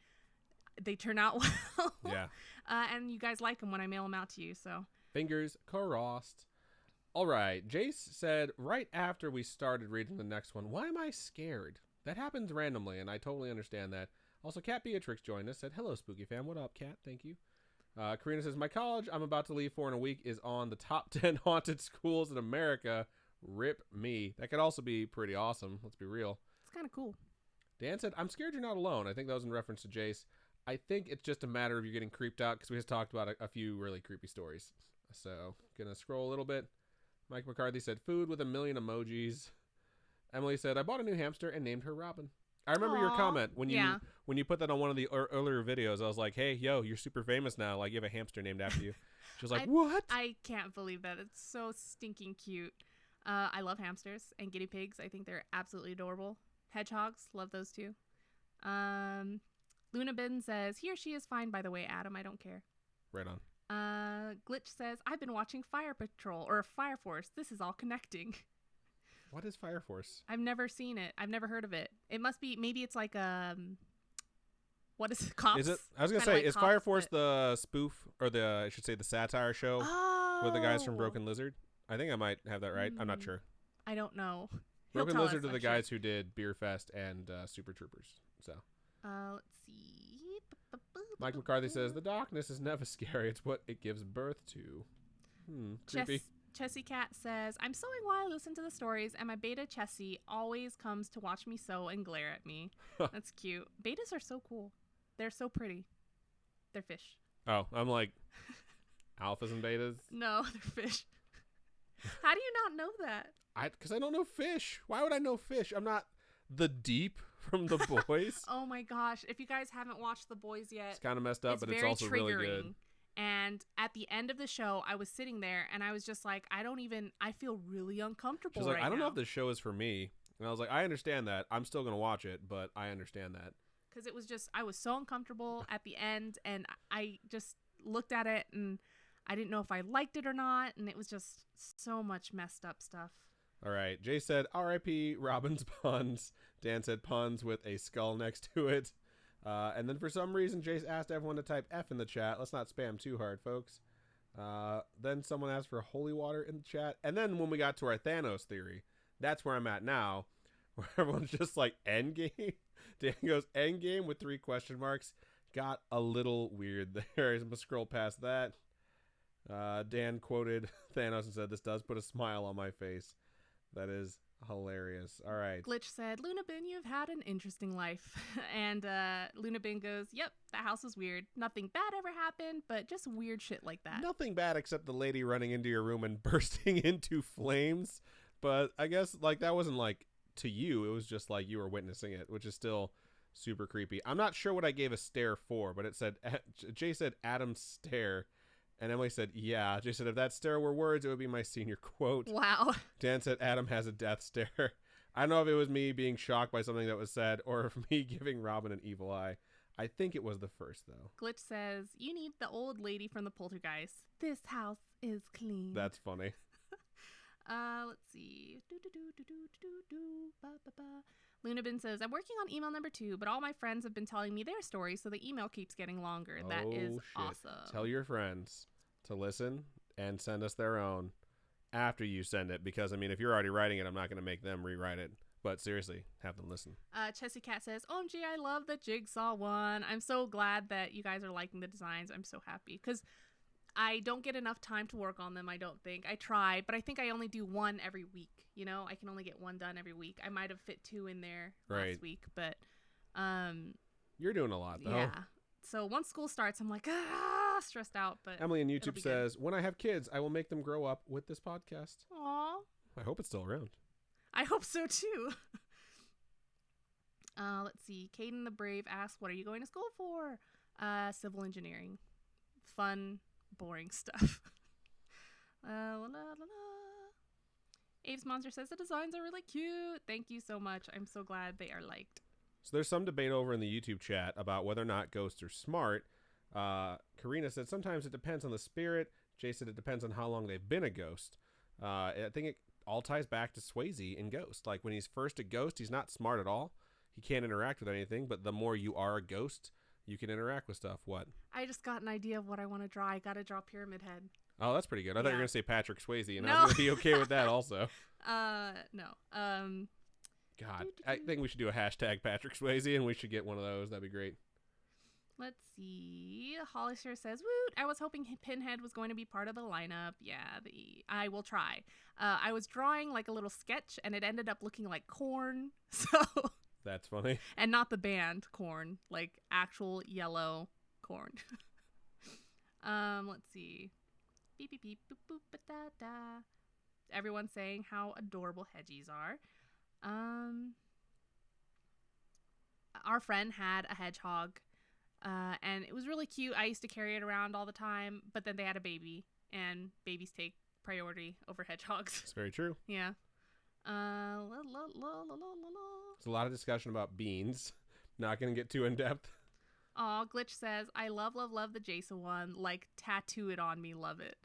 they turn out well. Yeah. And you guys like them when I mail them out to you. So fingers crossed. All right. Jace said right after we started reading the next one, why am I scared? That happens randomly, and I totally understand that. Also, Kat Beatrix joined us, said, hello, Spooky Fam. What up, Kat? Thank you. Karina says, my college I'm about to leave for in a week is on the top 10 haunted schools in America. Rip me. That could also be pretty awesome. Let's be real. It's kind of cool. Dan said, I'm scared you're not alone. I think that was in reference to Jace. I think it's just a matter of you getting creeped out, because we just talked about a few really creepy stories. So, gonna scroll a little bit. Mike McCarthy said, food with a million emojis. Emily said, I bought a new hamster and named her Robin. I remember your comment when you put that on one of the earlier videos. I was like, hey, yo, you're super famous now. Like, you have a hamster named after you. She was like, what? I can't believe that. It's so stinking cute. I love hamsters and guinea pigs. I think they're absolutely adorable. Hedgehogs, love those too. Luna Ben says, he or she is fine, by the way, Adam. I don't care. Right on. Glitch says, I've been watching Fire Patrol or Fire Force. This is all connecting. What is Fire Force? I've never seen it. I've never heard of it. It must be, maybe it's like what is it? Cops? Is it? I was gonna say, is Fire Force the spoof, or I should say the satire show with the guys from Broken Lizard? I think I might have that right. I'm not sure. I don't know. Broken Lizard are the guys who did Beer Fest and Super Troopers. So. Let's see. Mike McCarthy says, the darkness is never scary. It's what it gives birth to. Creepy. Chessie Cat says, I'm sewing while I listen to the stories, and my beta Chessie always comes to watch me sew and glare at me. That's cute. Betas are so cool. They're so pretty. They're fish. Oh, I'm like, alphas and betas? No, they're fish. How do you not know that? Because I don't know fish. Why would I know fish? I'm not the Deep from The Boys. Oh my gosh. If you guys haven't watched The Boys yet, it's kind of messed up, but it's also really good. And at the end of the show, I was sitting there and I was just like, I feel really uncomfortable. She was like, right I don't now. know if this show is for me. And I was like, I understand that. I'm still going to watch it, but I understand that. Because it was just, I was so uncomfortable at the end, and I just looked at it and I didn't know if I liked it or not. And it was just so much messed up stuff. All right. Jay said, R.I.P. Robin's puns. Dan said puns with a skull next to it. And then for some reason, Jace asked everyone to type F in the chat. Let's not spam too hard, folks. Then someone asked for holy water in the chat. And then when we got to our Thanos theory, that's where I'm at now, where everyone's just like, endgame? Dan goes, endgame with 3 question marks. Got a little weird there. I'm going to scroll past that. Dan quoted Thanos and said, this does put a smile on my face. That is hilarious. All right. Glitch said, Lunabin, you've had an interesting life. And Lunabin goes, yep, that house was weird. Nothing bad ever happened, but just weird shit like that. Nothing bad except the lady running into your room and bursting into flames. But I guess like that wasn't like to you. It was just like you were witnessing it, which is still super creepy. I'm not sure what I gave a stare for, but it said, Jay said Adam's stare. And Emily said, yeah. Jay said, if that stare were words, it would be my senior quote. Wow. Dan said, Adam has a death stare. I don't know if it was me being shocked by something that was said or if me giving Robin an evil eye. I think it was the first, though. Glitch says, you need the old lady from the Poltergeist. This house is clean. That's funny. Let's see. Lunabin says, I'm working on email number 2, but all my friends have been telling me their stories, so the email keeps getting longer. That is awesome. Tell your friends to listen and send us their own after you send it, because, I mean, if you're already writing it, I'm not going to make them rewrite it. But seriously, have them listen. Chessie Cat says, OMG, I love the Jigsaw one. I'm so glad that you guys are liking the designs. I'm so happy, because I don't get enough time to work on them, I don't think. I try, but I think I only do one every week. You know, I can only get one done every week. I might have fit 2 in there last week, but you're doing a lot, though. Yeah. So once school starts, I'm like, stressed out. But Emily on YouTube says, when I have kids, I will make them grow up with this podcast. Aw. I hope it's still around. I hope so, too. Let's see. Caden the Brave asks, what are you going to school for? Civil engineering. Fun, boring stuff. Abe's Monster says the designs are really cute. Thank you so much. I'm so glad they are liked. So there's some debate over in the YouTube chat about whether or not ghosts are smart. Karina said sometimes it depends on the spirit. Jay said it depends on how long they've been a ghost. I think it all ties back to Swayze in Ghost. Like when he's first a ghost, he's not smart at all. He can't interact with anything, but the more you are a ghost, you can interact with stuff. What? I just got an idea of what I want to draw. I got to draw Pyramid Head. Oh, that's pretty good. I thought you were going to say Patrick Swayze, and I was going to be okay with that also. No. God, I think we should do a hashtag Patrick Swayze, and we should get one of those. That'd be great. Let's see. Hollister says, woot, I was hoping Pinhead was going to be part of the lineup. Yeah, I will try. I was drawing like a little sketch, and it ended up looking like Korn. So that's funny. And not the band Korn, like actual yellow corn. Let's see. Beep, beep, beep, boop, boop, ba, da, da. Everyone's saying how adorable hedgies are. Our friend had a hedgehog, and it was really cute. I used to carry it around all the time, but then they had a baby, and babies take priority over hedgehogs. It's very true. Yeah. There's a lot of discussion about beans. Not going to get too in depth. Aw, Glitch says, I love the Jason one. Like, tattoo it on me. Love it.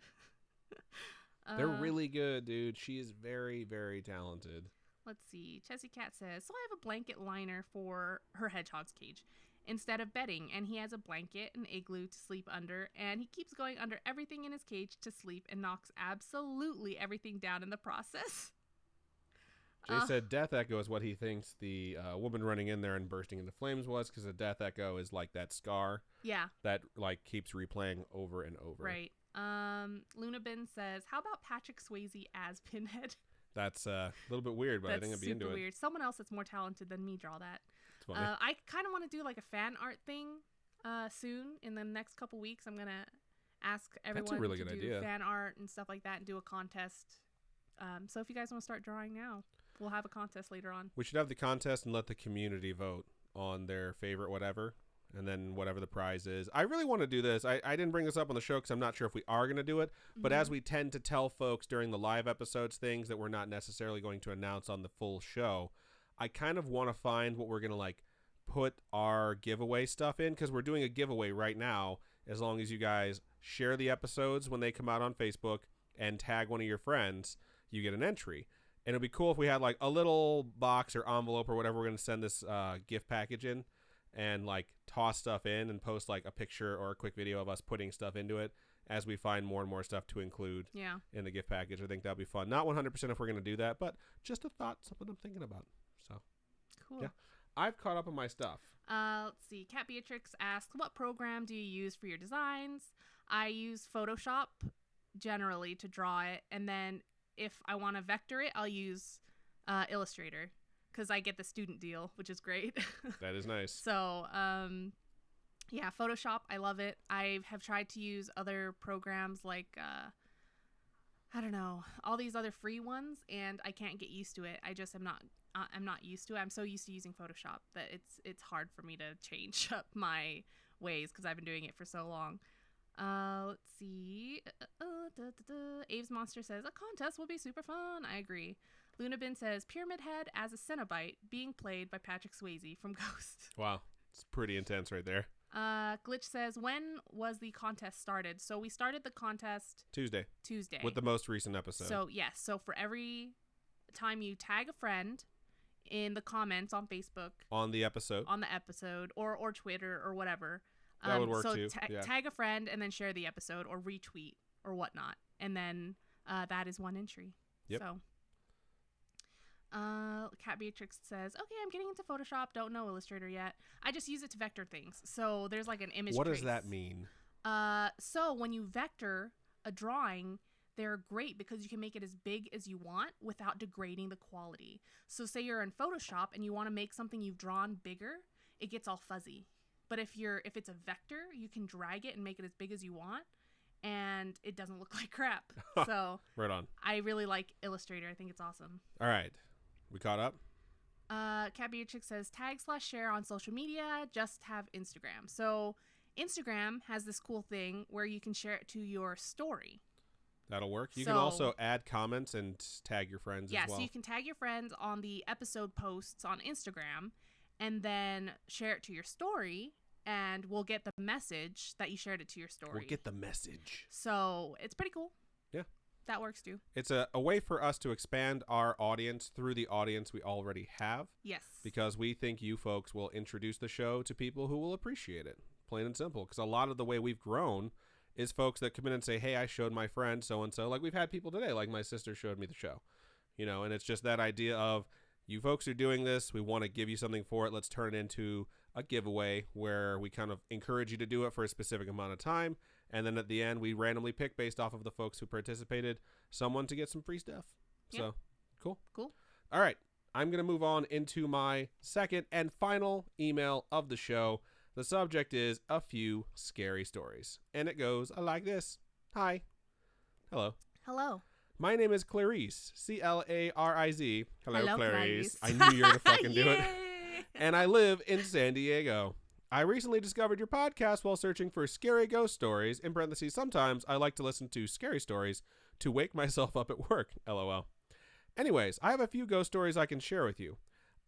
They're really good, dude. She is very, very talented. Let's see. Chessie Cat says, so I have a blanket liner for her hedgehog's cage instead of bedding, and he has a blanket and igloo to sleep under, and he keeps going under everything in his cage to sleep and knocks absolutely everything down in the process. Jay said death echo is what he thinks the woman running in there and bursting into flames was, because a death echo is like that scar. Yeah. That like keeps replaying over and over. Right. Lunabin says, how about Patrick Swayze as Pinhead? That's a little bit weird, but I think I'd be into it. That's super weird. Someone else that's more talented than me draw that. It's funny. I kind of want to do like a fan art thing soon. In the next couple weeks, I'm going to ask everyone That's a really to good do idea. fan art and stuff like that and do a contest. So if you guys want to start drawing now, we'll have a contest later on. We should have the contest and let the community vote on their favorite whatever, and then whatever the prize is. I really want to do this. I didn't bring this up on the show because I'm not sure if we are going to do it, but as we tend to tell folks during the live episodes things that we're not necessarily going to announce on the full show, I kind of want to find what we're going to like put our giveaway stuff in, because we're doing a giveaway right now. As long as you guys share the episodes when they come out on Facebook and tag one of your friends, you get an entry. And it'd be cool if we had like a little box or envelope or whatever we're going to send this gift package in, and like toss stuff in and post like a picture or a quick video of us putting stuff into it as we find more and more stuff to include in the gift package. I think that'd be fun. Not 100% if we're going to do that, but just a thought, something I'm thinking about. So cool. Yeah. I've caught up on my stuff. Let's see. Cat Beatrix asks, what program do you use for your designs? I use Photoshop generally to draw it, and then if I want to vector it, I'll use Illustrator because I get the student deal, which is great. That is nice. So, yeah, Photoshop, I love it. I have tried to use other programs like, I don't know, all these other free ones, and I can't get used to it. I just am not. I'm not used to it. I'm so used to using Photoshop that it's hard for me to change up my ways because I've been doing it for so long. Let's see. Aves Monster says, a contest will be super fun. I agree. Lunabin says, Pyramid Head as a Cenobite being played by Patrick Swayze from Ghost. Wow. It's pretty intense right there. Glitch says, when was the contest started? So we started the contest Tuesday. With the most recent episode. So, yes. So for every time you tag a friend in the comments on Facebook. On the episode. Or Twitter or whatever. That would work too. Tag a friend and then share the episode or retweet or whatnot. And then that is one entry. Yep. So, Cat Beatrix says, okay, I'm getting into Photoshop. Don't know Illustrator yet. I just use it to vector things. So there's like an image What trace. does that mean? So when you vector a drawing, they're great because you can make it as big as you want without degrading the quality. So say you're in Photoshop and you want to make something you've drawn bigger, it gets all fuzzy. But if it's a vector, you can drag it and make it as big as you want, and it doesn't look like crap. So right on. I really like Illustrator. I think it's awesome. All right. We caught up? Cat Beatrix says, tag/share on social media, just have Instagram. So Instagram has this cool thing where you can share it to your story. That'll work. You can also add comments and tag your friends as well. Yeah, so you can tag your friends on the episode posts on Instagram and then share it to your story, and we'll get the message that you shared it to your story. We'll get the message. So it's pretty cool. Yeah. That works too. It's a way for us to expand our audience through the audience we already have. Yes. Because we think you folks will introduce the show to people who will appreciate it. Plain and simple. Because a lot of the way we've grown is folks that come in and say, hey, I showed my friend so-and-so. Like we've had people today, like my sister showed me the show. You know, and it's just that idea of, you folks are doing this. We want to give you something for it. Let's turn it into a giveaway where we kind of encourage you to do it for a specific amount of time. And then at the end, we randomly pick based off of the folks who participated, someone to get some free stuff. Yep. So cool. Cool. All right. I'm going to move on into my second and final email of the show. The subject is a few scary stories. And it goes like this. Hi. Hello. Hello. My name is Clarice, Clariz. Hello, Clarice. I knew you were going to fucking do it. And I live in San Diego. I recently discovered your podcast while searching for scary ghost stories. In parentheses, sometimes I like to listen to scary stories to wake myself up at work. LOL. Anyways, I have a few ghost stories I can share with you.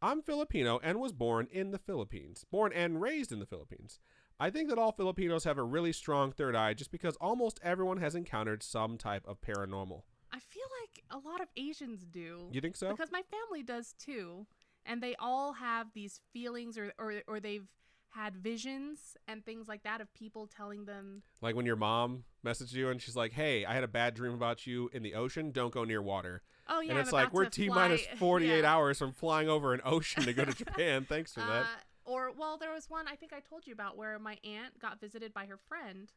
I'm Filipino and was born in the Philippines. Born and raised in the Philippines. I think that all Filipinos have a really strong third eye just because almost everyone has encountered some type of paranormal. I feel like a lot of Asians do. You think so? Because my family does too. And they all have these feelings or they've had visions and things like that of people telling them. Like when your mom messaged you and she's like, hey, I had a bad dream about you in the ocean. Don't go near water. Oh, yeah. And it's like, we're T-minus 48 hours from flying over an ocean to go to Japan. Thanks for that. Well, there was one I think I told you about where my aunt got visited by her friend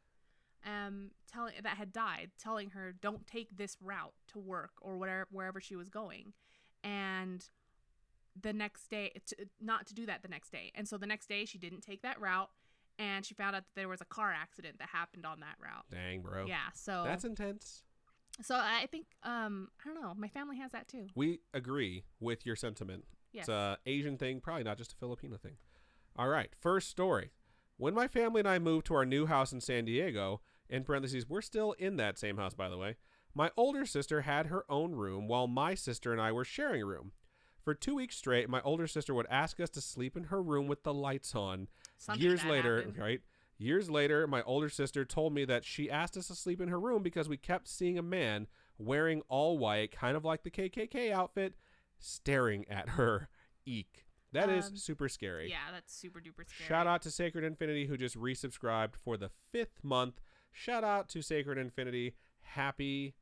that had died, telling her, don't take this route to work or wherever she was going. And the next day, not to do that the next day. And so the next day she didn't take that route, and she found out that there was a car accident that happened on that route. Dang, bro. Yeah, so that's intense. So I think I don't know, my family has that too. We agree with your sentiment. Yes. It's a Asian thing, probably not just a Filipino thing. All right, first story. When my family and I moved to our new house in San Diego, in parentheses, we're still in that same house, by the way, my older sister had her own room while my sister and I were sharing a room. For 2 weeks straight, my older sister would ask us to sleep in her room with the lights on. Years later, my older sister told me that she asked us to sleep in her room because we kept seeing a man wearing all white, kind of like the KKK outfit, staring at her. Eek. That is super scary. Yeah, that's super duper scary. Shout out to Sacred Infinity, who just resubscribed for the 5th month. Shout out to Sacred Infinity. Happy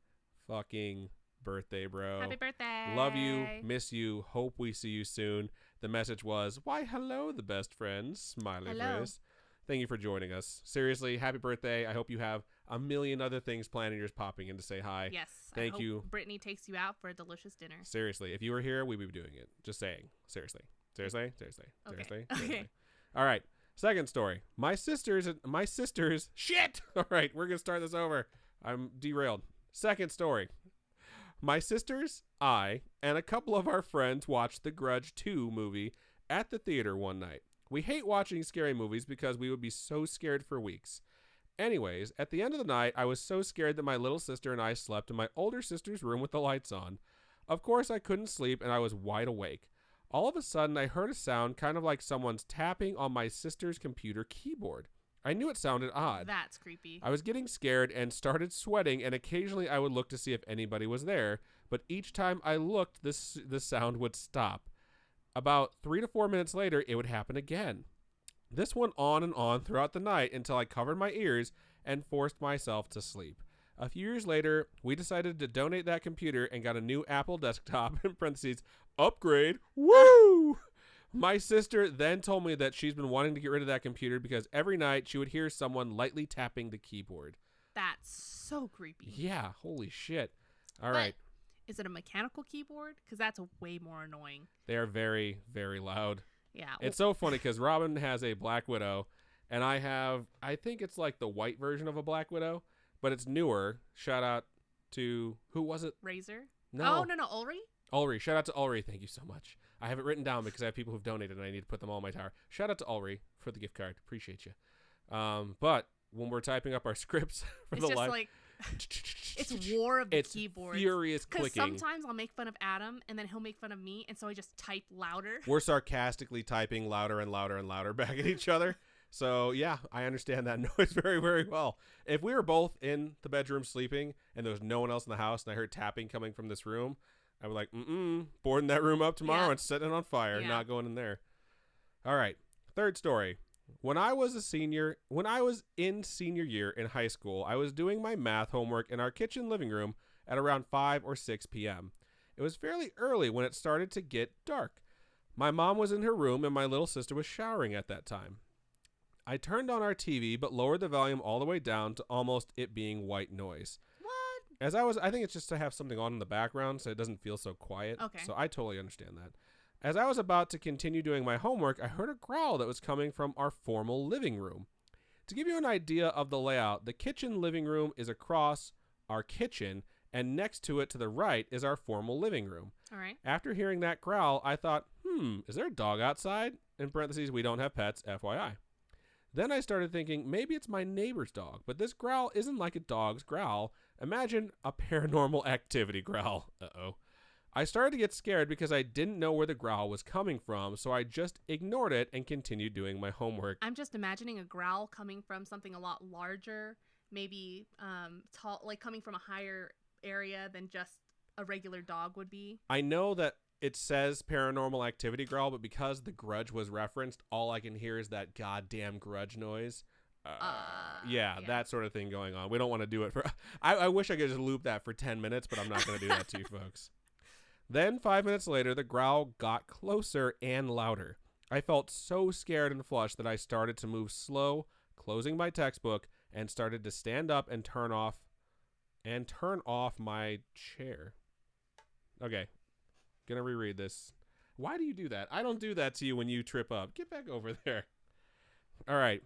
fucking birthday, bro. Happy birthday. Love you. Miss you. Hope we see you soon. The message was, why, hello, the best friends. Smiley face. Thank you for joining us. Seriously, happy birthday. I hope you have a million other things planned and you're just popping in to say hi. Yes. Thank you. Brittany takes you out for a delicious dinner. Seriously, if you were here, we'd be doing it. Just saying. Seriously. Seriously. Seriously. Okay. Seriously. Okay. Seriously. All right. Second story. My sisters. Shit. All right. We're going to start this over. I'm derailed. Second story. My sisters, I, and a couple of our friends watched the Grudge 2 movie at the theater one night. We hate watching scary movies because we would be so scared for weeks. Anyways, at the end of the night, I was so scared that my little sister and I slept in my older sister's room with the lights on. Of course, I couldn't sleep and I was wide awake. All of a sudden, I heard a sound kind of like someone's tapping on my sister's computer keyboard. I knew it sounded odd. That's creepy. I was getting scared and started sweating, and occasionally I would look to see if anybody was there, but each time I looked, the sound would stop. About 3 to 4 minutes later, it would happen again. This went on and on throughout the night until I covered my ears and forced myself to sleep. A few years later, we decided to donate that computer and got a new Apple desktop, in parentheses, upgrade. Woo! My sister then told me that she's been wanting to get rid of that computer because every night she would hear someone lightly tapping the keyboard. That's so creepy. Yeah, holy shit. All right. Is it a mechanical keyboard? Because that's way more annoying. They are very, very loud. Yeah. It's so funny because Robin has a Black Widow, and I think it's like the white version of a Black Widow, but it's newer. Shout out to, who was it? Razor? No. Oh, no, Ulri? Ulri. Shout out to Ulri. Thank you so much. I have it written down because I have people who've donated and I need to put them all in my tower. Shout out to Ulri for the gift card. Appreciate you. But when we're typing up our scripts for it's the just live, like it's war of the keyboard. Furious clicking. Because sometimes I'll make fun of Adam and then he'll make fun of me, and so I just type louder. We're sarcastically typing louder and louder and louder back at each other. So yeah, I understand that noise very, very well. If we were both in the bedroom sleeping and there was no one else in the house and I heard tapping coming from this room, I would like, boarding that room up tomorrow and setting it on fire, not going in there. All right. Third story. When I was in senior year in high school, I was doing my math homework in our kitchen living room at around 5 or 6 p.m. It was fairly early when it started to get dark. My mom was in her room and my little sister was showering at that time. I turned on our TV but lowered the volume all the way down to almost it being white noise. I think it's just to have something on in the background so it doesn't feel so quiet. Okay. So I totally understand that. As I was about to continue doing my homework, I heard a growl that was coming from our formal living room. To give you an idea of the layout, the kitchen living room is across our kitchen, and next to it to the right is our formal living room. All right. After hearing that growl, I thought, is there a dog outside? In parentheses, we don't have pets, FYI. Then I started thinking, maybe it's my neighbor's dog, but this growl isn't like a dog's growl. Imagine a paranormal activity growl. Uh-oh. I started to get scared because I didn't know where the growl was coming from, so I just ignored it and continued doing my homework. I'm just imagining a growl coming from something a lot larger, maybe tall, like coming from a higher area than just a regular dog would be. I know that it says paranormal activity growl, but because the Grudge was referenced, all I can hear is that goddamn Grudge noise. Yeah, that sort of thing going on. We don't want to do it for... I wish I could just loop that for 10 minutes, but I'm not going to do that to you folks. Then 5 minutes later, the growl got closer and louder. I felt so scared and flushed that I started to move slow, closing my textbook, and started to stand up and turn off my chair. Okay, gonna reread this. Why do you do that? I don't do that to you when you trip up. Get back over there. All right.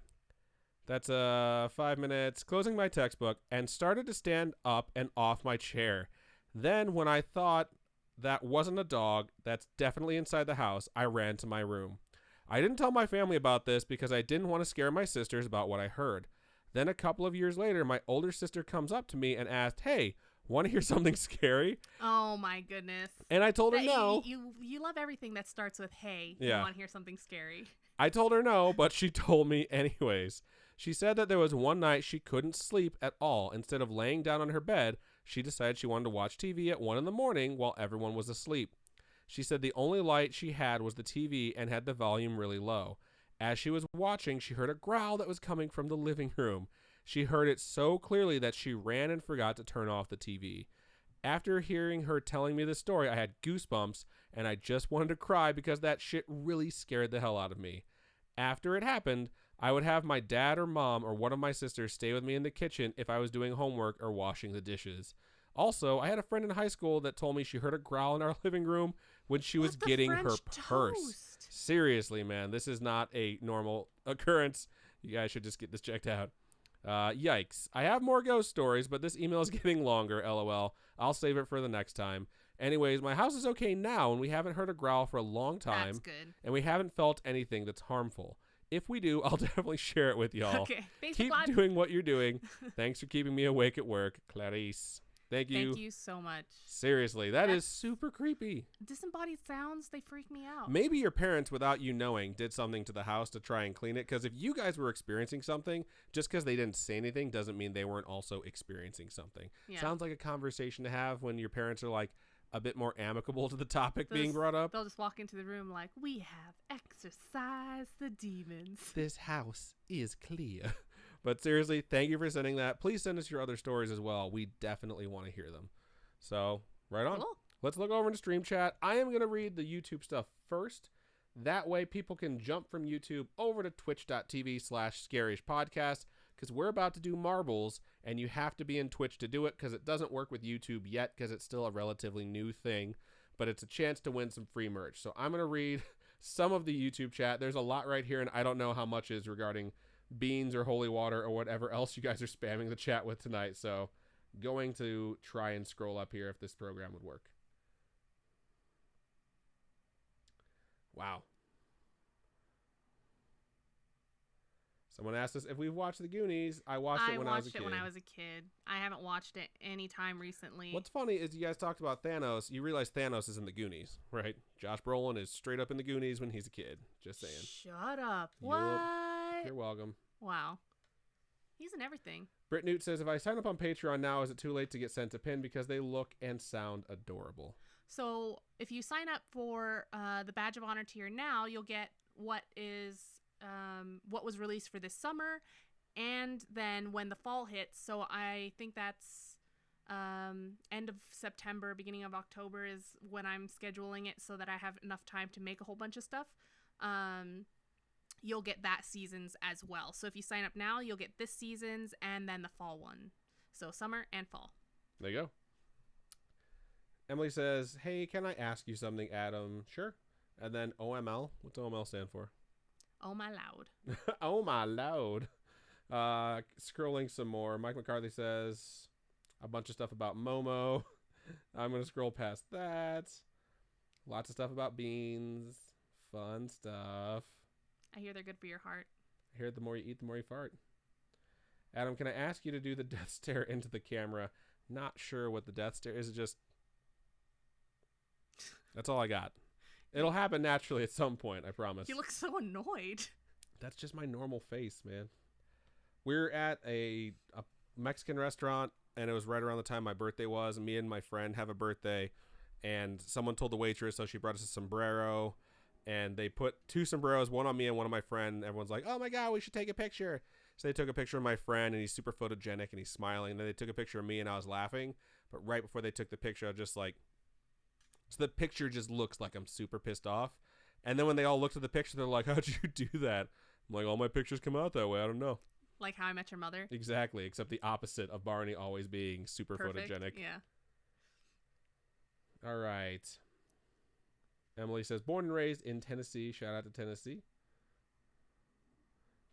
That's 5 minutes, closing my textbook, and started to stand up and off my chair. Then when I thought that wasn't a dog, that's definitely inside the house, I ran to my room. I didn't tell my family about this because I didn't want to scare my sisters about what I heard. Then a couple of years later, my older sister comes up to me and asked, "Hey, want to hear something scary?" Oh my goodness. And I told her no. You love everything that starts with "hey." Yeah. You want to hear something scary? I told her no, but she told me anyways. She said that there was one night she couldn't sleep at all. Instead of laying down on her bed, she decided she wanted to watch TV at 1 in the morning while everyone was asleep. She said the only light she had was the TV and had the volume really low. As she was watching, she heard a growl that was coming from the living room. She heard it so clearly that she ran and forgot to turn off the TV. After hearing her telling me the story, I had goosebumps and I just wanted to cry because that shit really scared the hell out of me. After it happened, I would have my dad or mom or one of my sisters stay with me in the kitchen if I was doing homework or washing the dishes. Also, I had a friend in high school that told me she heard a growl in our living room when she was getting her purse. Seriously, man, this is not a normal occurrence. You guys should just get this checked out. Yikes. I have more ghost stories, but this email is getting longer, LOL. I'll save it for the next time. Anyways, my house is okay now, and we haven't heard a growl for a long time. That's good. And we haven't felt anything that's harmful. If we do, I'll definitely share it with y'all. Okay. Keep doing what you're doing. Thanks for keeping me awake at work, Clarice. Thank you. Thank you so much. Seriously, that's is super creepy. Disembodied sounds, they freak me out. Maybe your parents, without you knowing, did something to the house to try and clean it. Because if you guys were experiencing something, just because they didn't say anything doesn't mean they weren't also experiencing something. Yeah. Sounds like a conversation to have when your parents are like a bit more amicable to the topic being brought up. They'll just walk into the room like, we have exorcised the demons. This house is clear. But seriously, thank you for sending that. Please send us your other stories as well. We definitely want to hear them. So, right on. Cool. Let's look over into Stream Chat. I am going to read the YouTube stuff first. That way, people can jump from YouTube over to twitch.tv/scarishpodcast because we're about to do marbles, and you have to be in Twitch to do it because it doesn't work with YouTube yet because it's still a relatively new thing. But it's a chance to win some free merch. So I'm going to read some of the YouTube chat. There's a lot right here, and I don't know how much is regarding beans or holy water or whatever else you guys are spamming the chat with tonight. So going to try and scroll up here if this program would work. Wow. Someone asked us if we've watched the Goonies. I watched it when I was a kid. When I was a kid. I haven't watched it any time recently. What's funny is you guys talked about Thanos. You realize Thanos is in the Goonies, right? Josh Brolin is straight up in the Goonies when he's a kid. Just saying. Shut up. What? You're welcome. Wow. He's in everything. Britt Newt says, if I sign up on Patreon now, is it too late to get sent a pin because they look and sound adorable? So if you sign up for the Badge of Honor tier now, you'll get what was released for this summer, and then when the fall hits. So I think that's end of September, beginning of October is when I'm scheduling it so that I have enough time to make a whole bunch of stuff. You'll get that season's as well. So if you sign up now, you'll get this season's and then the fall one. So summer and fall. There you go. Emily says, hey, can I ask you something, Adam? Sure. And then OML. What's OML stand for? Oh my loud. Oh my loud. Scrolling some more. Mike McCarthy says a bunch of stuff about Momo. I'm going to scroll past that. Lots of stuff about beans. Fun stuff. I hear they're good for your heart. I hear the more you eat, the more you fart. Adam, can I ask you to do the death stare into the camera? Not sure what the death stare is. Just that's all I got. It'll happen naturally at some point, I promise. You look so annoyed. That's just my normal face, man. We're at a Mexican restaurant, and it was right around the time my birthday was. And me and my friend have a birthday, and someone told the waitress, so she brought us a sombrero. And they put 2 sombreros, one on me and one on my friend. Everyone's like, oh my God, we should take a picture. So they took a picture of my friend, and he's super photogenic, and he's smiling. And then they took a picture of me, and I was laughing. But right before they took the picture, I was just like, so the picture just looks like I'm super pissed off. And then when they all looked at the picture, they're like, how'd you do that? I'm like, all my pictures come out that way. I don't know. Like How I Met Your Mother? Exactly, except the opposite of Barney always being super photogenic. Yeah. All right. Emily says, born and raised in Tennessee. Shout out to Tennessee.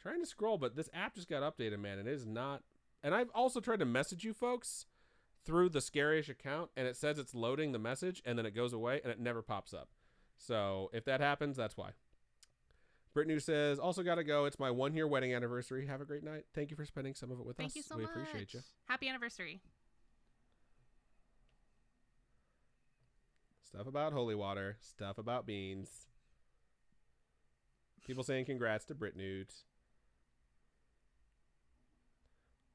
Trying to scroll, but this app just got updated, man. It is not. And I've also tried to message you folks through the Scarish account, and it says it's loading the message, and then it goes away, and it never pops up. So if that happens, that's why. Brittany says, also got to go. It's my 1-year wedding anniversary. Have a great night. Thank you for spending some of it with us. Thank you so much. We appreciate you. Happy anniversary. Stuff about holy water. Stuff about beans. People saying congrats to Brit Newt.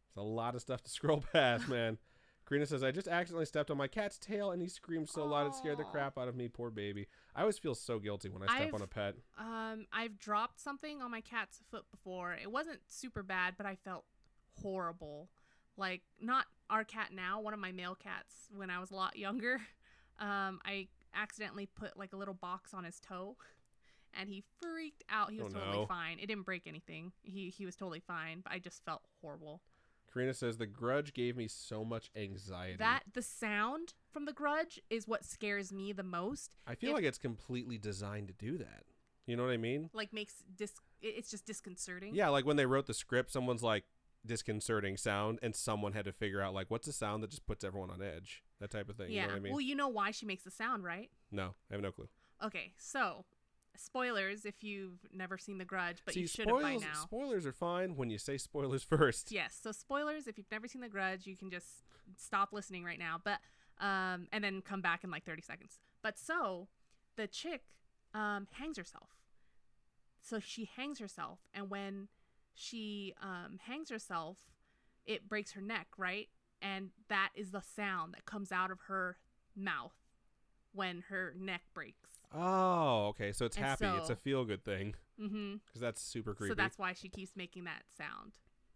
It's a lot of stuff to scroll past, man. Karina says, I just accidentally stepped on my cat's tail and he screamed so loud it scared the crap out of me. Poor baby. I always feel so guilty when I step on a pet. I've dropped something on my cat's foot before. It wasn't super bad, but I felt horrible. Like, not our cat now, one of my male cats when I was a lot younger. I accidentally put like a little box on his toe and he freaked out. He was totally fine. It didn't break anything. He was totally fine, but I just felt horrible. Karina says, the Grudge gave me so much anxiety. The sound from the Grudge is what scares me the most. I feel like it's completely designed to do that. You know what I mean? Like it's just disconcerting. Yeah, like when they wrote the script, someone's like, disconcerting sound, and someone had to figure out like, what's a sound that just puts everyone on edge? That type of thing. Yeah. You know what I mean? Well, you know why she makes the sound, right? No, I have no clue. Okay, so spoilers if you've never seen The Grudge, but you should have by now. Spoilers are fine when you say spoilers first. Yes, so spoilers if you've never seen The Grudge, you can just stop listening right now, but and then come back in like 30 seconds. But so the chick hangs herself. So she hangs herself, and when she hangs herself, it breaks her neck, right? And that is the sound that comes out of her mouth when her neck breaks. Oh, okay. So it's happy. It's a feel-good thing. Mm-hmm. Because that's super creepy. So that's why she keeps making that sound.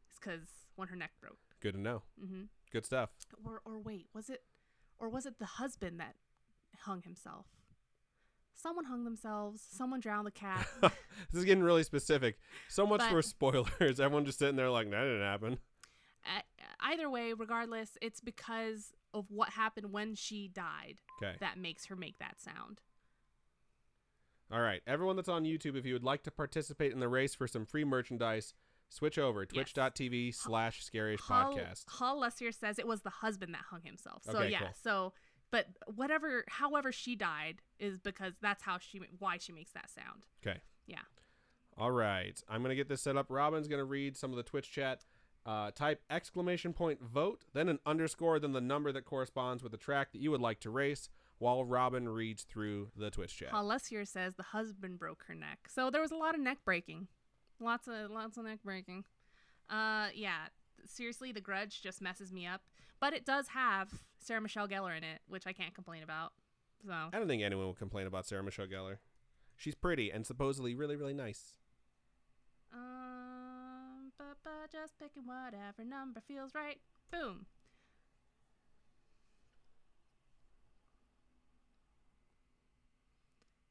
It's because when her neck broke. Good to know. Mm-hmm. Good stuff. Or wait, was it the husband that hung himself? Someone hung themselves. Someone drowned the cat. This is getting really specific. So much for spoilers. Everyone just sitting there like, that didn't happen. Either way, regardless, it's because of what happened when she died that makes her make that sound. All right. Everyone that's on YouTube, if you would like to participate in the race for some free merchandise, switch over. Twitch.tv/scaryish-podcast. Hall Lessier says it was the husband that hung himself. So, okay, yeah. Cool. So, but however she died is because that's why she makes that sound. Okay. Yeah. All right. I'm going to get this set up. Robin's going to read some of the Twitch chat. Type !vote, then an underscore, then the number that corresponds with the track that you would like to race while Robin reads through the Twitch chat. Lessier says the husband broke her neck. So there was a lot of neck breaking. Lots of neck breaking. Yeah. Seriously, The Grudge just messes me up. But it does have Sarah Michelle Gellar in it, which I can't complain about. So I don't think anyone will complain about Sarah Michelle Gellar. She's pretty and supposedly really, really nice. But just picking whatever number feels right. Boom.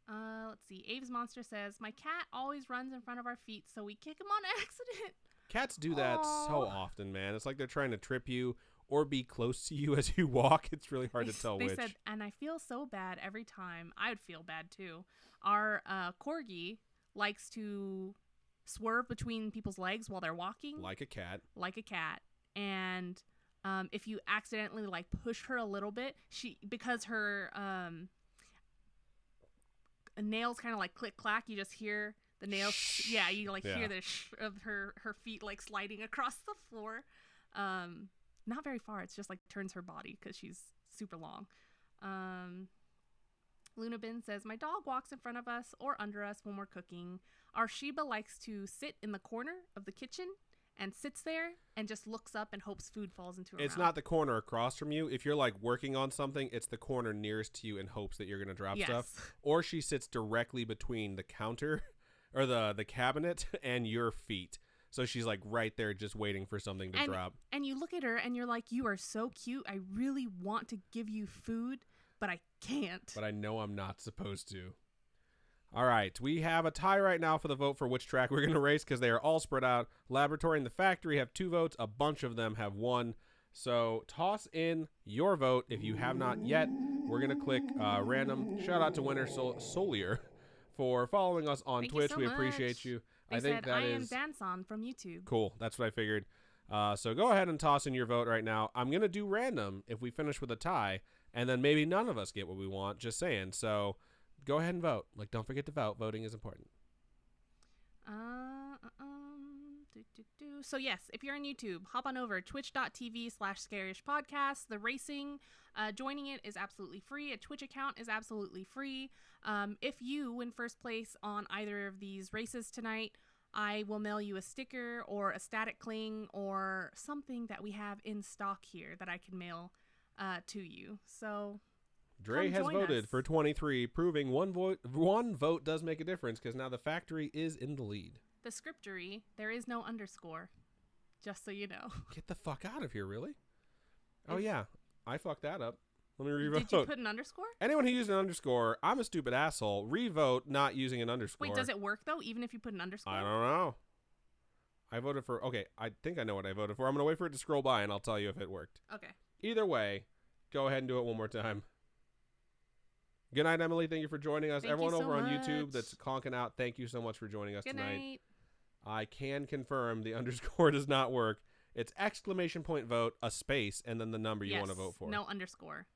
Let's see. Aves Monster says, my cat always runs in front of our feet, so we kick him on accident. Cats do that so often, man. It's like they're trying to trip you or be close to you as you walk. It's really hard to tell which. They said, and I feel so bad every time. I would feel bad too. Our corgi likes to swerve between people's legs while they're walking. Like a cat. And if you accidentally like push her a little bit, because her nails kind of like click clack, you just hear the nails. Yeah, you hear the of her feet like sliding across the floor. Not very far. It's just like turns her body because she's super long. Lunabin says, my dog walks in front of us or under us when we're cooking. Our Sheba likes to sit in the corner of the kitchen and sits there and just looks up and hopes food falls into her It's mouth. not the corner across from you. If you're like working on something, it's the corner nearest to you in hopes that you're going to drop stuff. Or she sits directly between the counter or the cabinet and your feet. So she's like right there just waiting for something to drop. And you look at her and you're like, you are so cute. I really want to give you food, but I can't. But I know I'm not supposed to. All right. We have a tie right now for the vote for which track we're going to race because they are all spread out. Laboratory and the Factory have 2 votes. A bunch of them have 1. So toss in your vote if you have not yet. We're going to click random. Shout out to winner Solier for following us on Twitch. We appreciate you. I think I am Danson from YouTube. Cool. That's what I figured. So go ahead and toss in your vote right now. I'm going to do random if we finish with a tie, and then maybe none of us get what we want. Just saying. So go ahead and vote. Like, don't forget to vote. Voting is important. So yes, if you're on YouTube, hop on over twitch.tv/scaryish-podcast. The racing, joining it is absolutely free. A Twitch account is absolutely free. If you win first place on either of these races tonight, I will mail you a sticker or a static cling or something that we have in stock here that I can mail to you. So Dre has voted for 23, proving one vote does make a difference because now the factory is in the lead. The scriptory, there is no underscore, just so you know. Get the fuck out of here, really? Oh, yeah. I fucked that up. Let me revote. Did you put an underscore? Anyone who used an underscore, I'm a stupid asshole. Revote not using an underscore. Wait, does it work, though, even if you put an underscore? I don't know. I voted for... Okay, I think I know what I voted for. I'm going to wait for it to scroll by, and I'll tell you if it worked. Okay. Either way, go ahead and do it one more time. Good night, Emily. Thank you for joining us. Thank Everyone you so over on much. YouTube that's conking out, thank you so much for joining us Good tonight. night. I can confirm the underscore does not work. It's exclamation point vote, a space, and then the number you want to vote for. No underscore.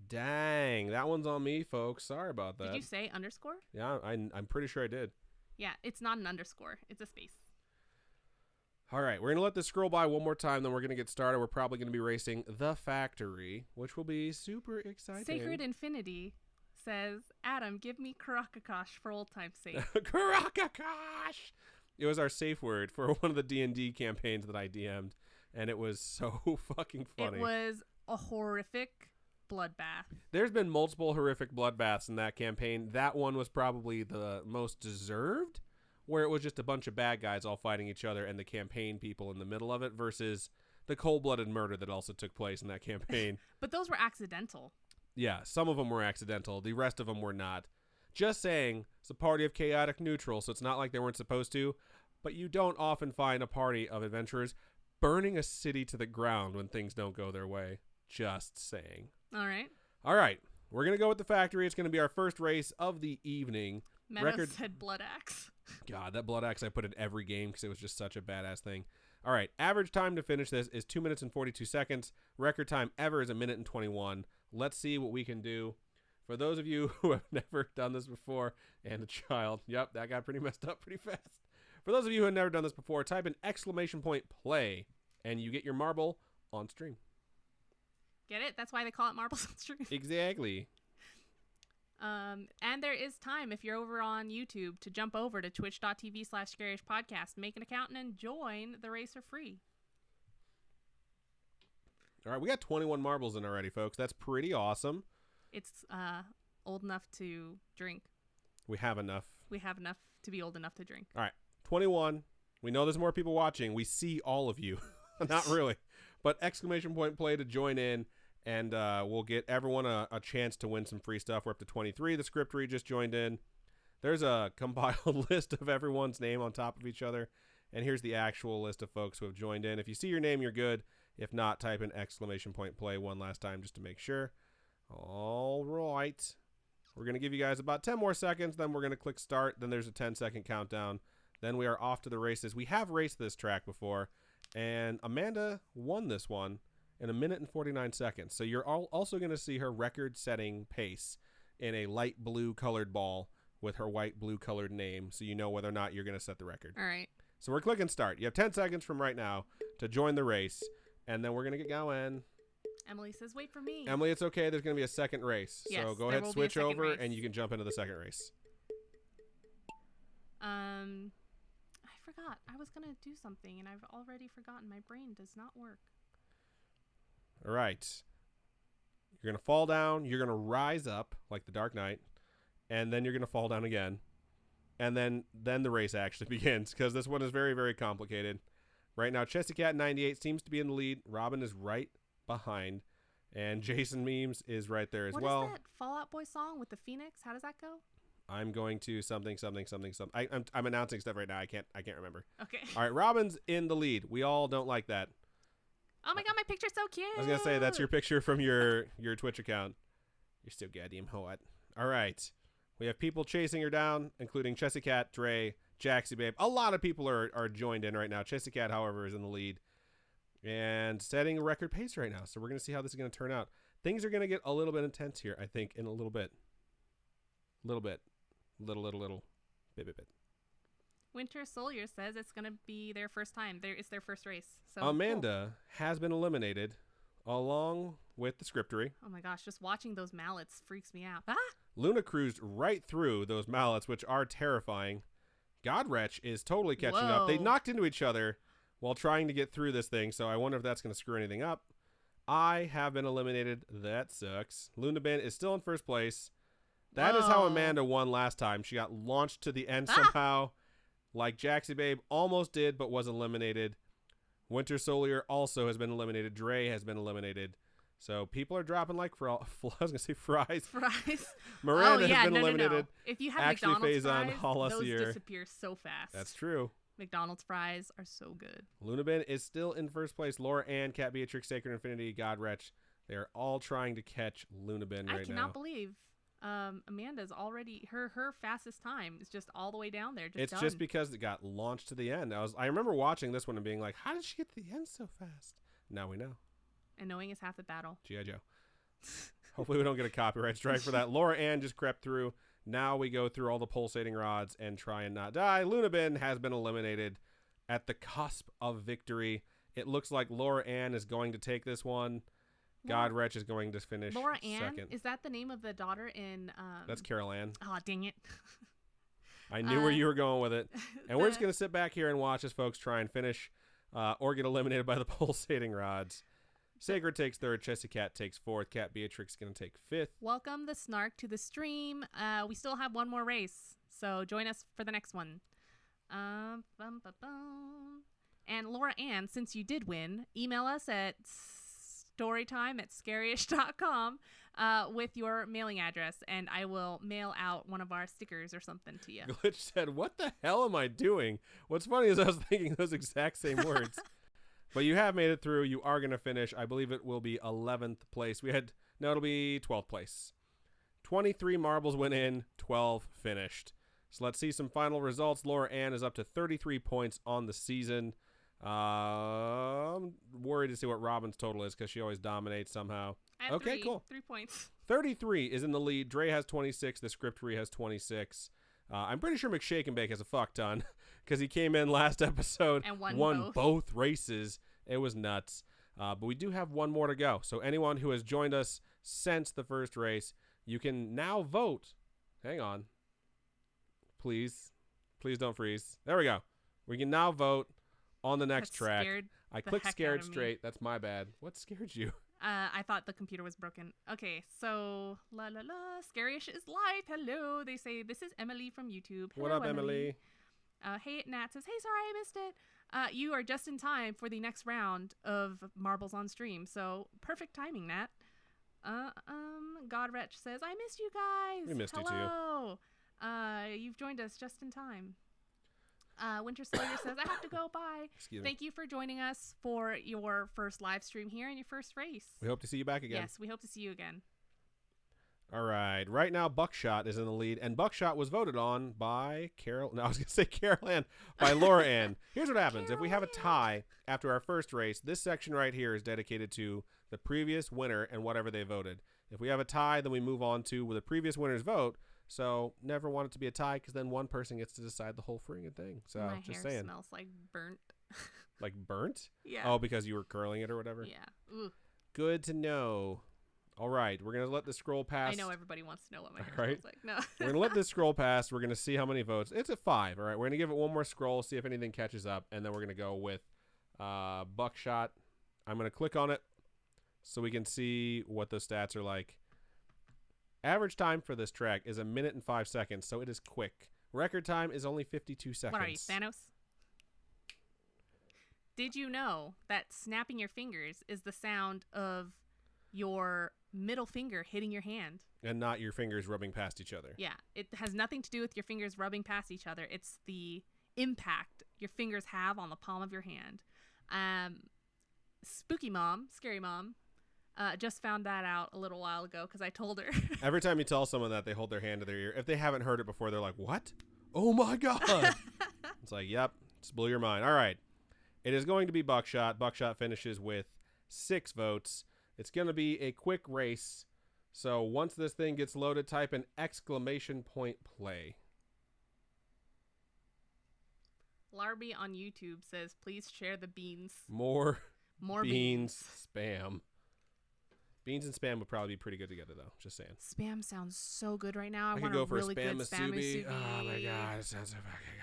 Dang, that one's on me, folks. Sorry about that. Did you say underscore? Yeah, I'm pretty sure I did. Yeah, it's not an underscore. It's a space. All right, we're going to let this scroll by one more time, then we're going to get started. We're probably going to be racing The Factory, which will be super exciting. Sacred Infinity says, Adam, give me Karakakosh for old time's sake. Karakakosh! It was our safe word for one of the D&D campaigns that I DM'd, and it was so fucking funny. It was a horrific bloodbath. There's been multiple horrific bloodbaths in that campaign. That one was probably the most deserved, where it was just a bunch of bad guys all fighting each other and the campaign people in the middle of it versus the cold-blooded murder that also took place in that campaign. But those were accidental. Yeah, some of them were accidental. The rest of them were not. Just saying, it's a party of chaotic neutral, so it's not like they weren't supposed to, but you don't often find a party of adventurers burning a city to the ground when things don't go their way. Just saying. All right. All right. We're going to go with the factory. It's going to be our first race of the evening. Meadow said blood axe. God, that blood axe I put in every game because it was just such a badass thing. All right. Average time to finish this is 2 minutes and 42 seconds. Record time ever is 1 minute and 21. Let's see what we can do. For those of you who have never done this before, and a child, yep, that got pretty messed up pretty fast. For those of you who have never done this before, type in exclamation point play, and you get your marble on stream. Get it? That's why they call it marbles on stream. Exactly. And there is time, if you're over on YouTube, to jump over to twitch.tv/scarishpodcast, make an account, and join the race for free. All right, we got 21 marbles in already, folks. That's pretty awesome. It's old enough to drink. We have enough. We have enough to be old enough to drink. All right, 21. We know there's more people watching. We see all of you. Not really. But exclamation point play to join in, and we'll get everyone a chance to win some free stuff. We're up to 23. The scriptory just joined in. There's a compiled list of everyone's name on top of each other, and here's the actual list of folks who have joined in. If you see your name, you're good. If not, type in exclamation point play one last time just to make sure. All right. We're going to give you guys about 10 more seconds. Then we're going to click start. Then there's a 10-second countdown. Then we are off to the races. We have raced this track before, and Amanda won this one in 1 minute and 49 seconds. So you're also going to see her record-setting pace in a light blue colored ball with her white blue colored name, so you know whether or not you're going to set the record. All right. So we're clicking start. You have 10 seconds from right now to join the race, and then we're going to get going. Emily says, wait for me. Emily, it's okay. There's going to be a second race. Yes, so go there ahead, will switch be a second over, race. and you can jump into the second race. I forgot. I was going to do something, and I've already forgotten. My brain does not work. All right. You're going to fall down. You're going to rise up like the Dark Knight, and then you're going to fall down again. And then the race actually begins, because this one is very, very complicated. Right now, Chessy Cat 98 seems to be in the lead. Robin is right behind, and Jason Memes is right there as well. What is that Fall Out Boy song with the Phoenix? How does that go? I'm going to something. I'm announcing stuff right now. I can't remember. Okay. All right, Robin's in the lead. We all don't like that. Oh my god, my picture's so cute. I was gonna say that's your picture from your Twitch account. You're still goddamn hot. All right, we have people chasing her down, including Chessy Cat, Dre, Jaxie Babe. A lot of people are joined in right now. Chessy Cat, however, is in the lead and setting a record pace right now. So we're gonna see how this is gonna turn out. Things are gonna get a little bit intense here, I think, in a little bit. Little bit. Bit. Winter Solier says it's going to be their first time. It's their first race. So Amanda has been eliminated along with the scriptory. Oh my gosh, just watching those mallets freaks me out. Ah! Luna cruised right through those mallets, which are terrifying. Godwretch is totally catching up. They knocked into each other, while trying to get through this thing, so I wonder if that's going to screw anything up. I have been eliminated. That sucks. Lunabin is still in first place. That is how Amanda won last time. She got launched to the end somehow. Like Jaxie Babe almost did, but was eliminated. Winter Solier also has been eliminated. Dre has been eliminated. So people are dropping like I was going to say fries. Fries. Miranda has been eliminated. No. If you have Actually, McDonald's Faison, fries, those disappear so fast. That's true. McDonald's fries are so good. Lunabin is still in first place. Laura Ann, Cat Beatrix, Sacred Infinity, God Wretch. They are all trying to catch Lunabin right now. I cannot believe Amanda's already her fastest time is just all the way down there. It's just because it got launched to the end. I remember watching this one and being like, how did she get to the end so fast? Now we know. And knowing is half the battle. G.I. Joe. Hopefully we don't get a copyright strike for that. Laura Ann just crept through. Now we go through all the pulsating rods and try and not die. Lunabin has been eliminated at the cusp of victory. It looks like Laura Ann is going to take this one. God Wretch is going to finish Laura Ann? second. Is that the name of the daughter in... That's Carol Ann. Oh, dang it. I knew where you were going with it. And we're just going to sit back here and watch as folks try and finish or get eliminated by the pulsating rods. Sacred takes third. Chessy Cat takes fourth. Cat Beatrix is going to take fifth. Welcome the Snark to the stream. We still have one more race, so join us for the next one. And Laura Ann, since you did win, email us at storytime@scaryish.com with your mailing address, and I will mail out one of our stickers or something to you. Glitch said, what the hell am I doing? What's funny is I was thinking those exact same words. But you have made it through. You are going to finish. I believe it will be 11th place. It'll be 12th place. 23 marbles went in, 12 finished. So let's see some final results. Laura Ann is up to 33 points on the season. I'm worried to see what Robin's total is because she always dominates somehow. I have cool. 3 points. 33 is in the lead. Dre has 26. The Scriptery has 26. I'm pretty sure McShake and Bake has a fuck ton because he came in last episode and won both races. It was nuts. But we do have one more to go. So anyone who has joined us since the first race, you can now vote. Hang on. Please don't freeze. There we go. We can now vote on the next track. I clicked scared straight. That's my bad. What scared you? I thought the computer was broken. Okay, so la la la, Scarish is live. Hello. They say this is Emily from YouTube. Hello, what up, Emily? Hey, Nat says, hey, sorry I missed it. You are just in time for the next round of Marbles on Stream. So perfect timing, Nat. God Wretch says, I missed you guys. We missed Hello. you too. You've joined us just in time. Winter Slayer says, I have to go. Bye. Thank you for joining us for your first live stream here and your first race. We hope to see you back again. Yes, we hope to see you again. All right. Right now, Buckshot is in the lead, and Buckshot was voted on by Carol. No, I was going to say Carol Ann, by Laura Ann. Here's what happens. If we have a tie after our first race, this section right here is dedicated to the previous winner and whatever they voted. If we have a tie, then we move on to the previous winner's vote. So never want it to be a tie because then one person gets to decide the whole friggin' thing. So my just hair saying. Smells like burnt. Like burnt? Yeah. Oh, because you were curling it or whatever? Yeah. Ooh. Good to know. All right, we're going to let this scroll pass. I know everybody wants to know what my hair smells like. No. We're going to let this scroll pass. We're going to see how many votes. It's at 5. All right, we're going to give it one more scroll, see if anything catches up, and then we're going to go with Buckshot. I'm going to click on it so we can see what the stats are like. Average time for this track is 1 minute and 5 seconds, so it is quick. Record time is only 52 seconds. What are you, Thanos? Did you know that snapping your fingers is the sound of your middle finger hitting your hand? And not your fingers rubbing past each other. Yeah, it has nothing to do with your fingers rubbing past each other. It's the impact your fingers have on the palm of your hand. Spooky Mom, Scary Mom, just found that out a little while ago because I told her. Every time you tell someone that, they hold their hand to their ear. If they haven't heard it before, they're like, what? Oh my God. It's like, yep, just blew your mind. All right. It is going to be Buckshot. Buckshot finishes with 6 votes. It's going to be a quick race. So once this thing gets loaded, type an exclamation point play. Larby on YouTube says, please share the beans. More beans. Spam. Beans and spam would probably be pretty good together, though. Just saying. Spam sounds so good right now. I could want go a for really a spam good spam musubi. Oh my God, it sounds so fucking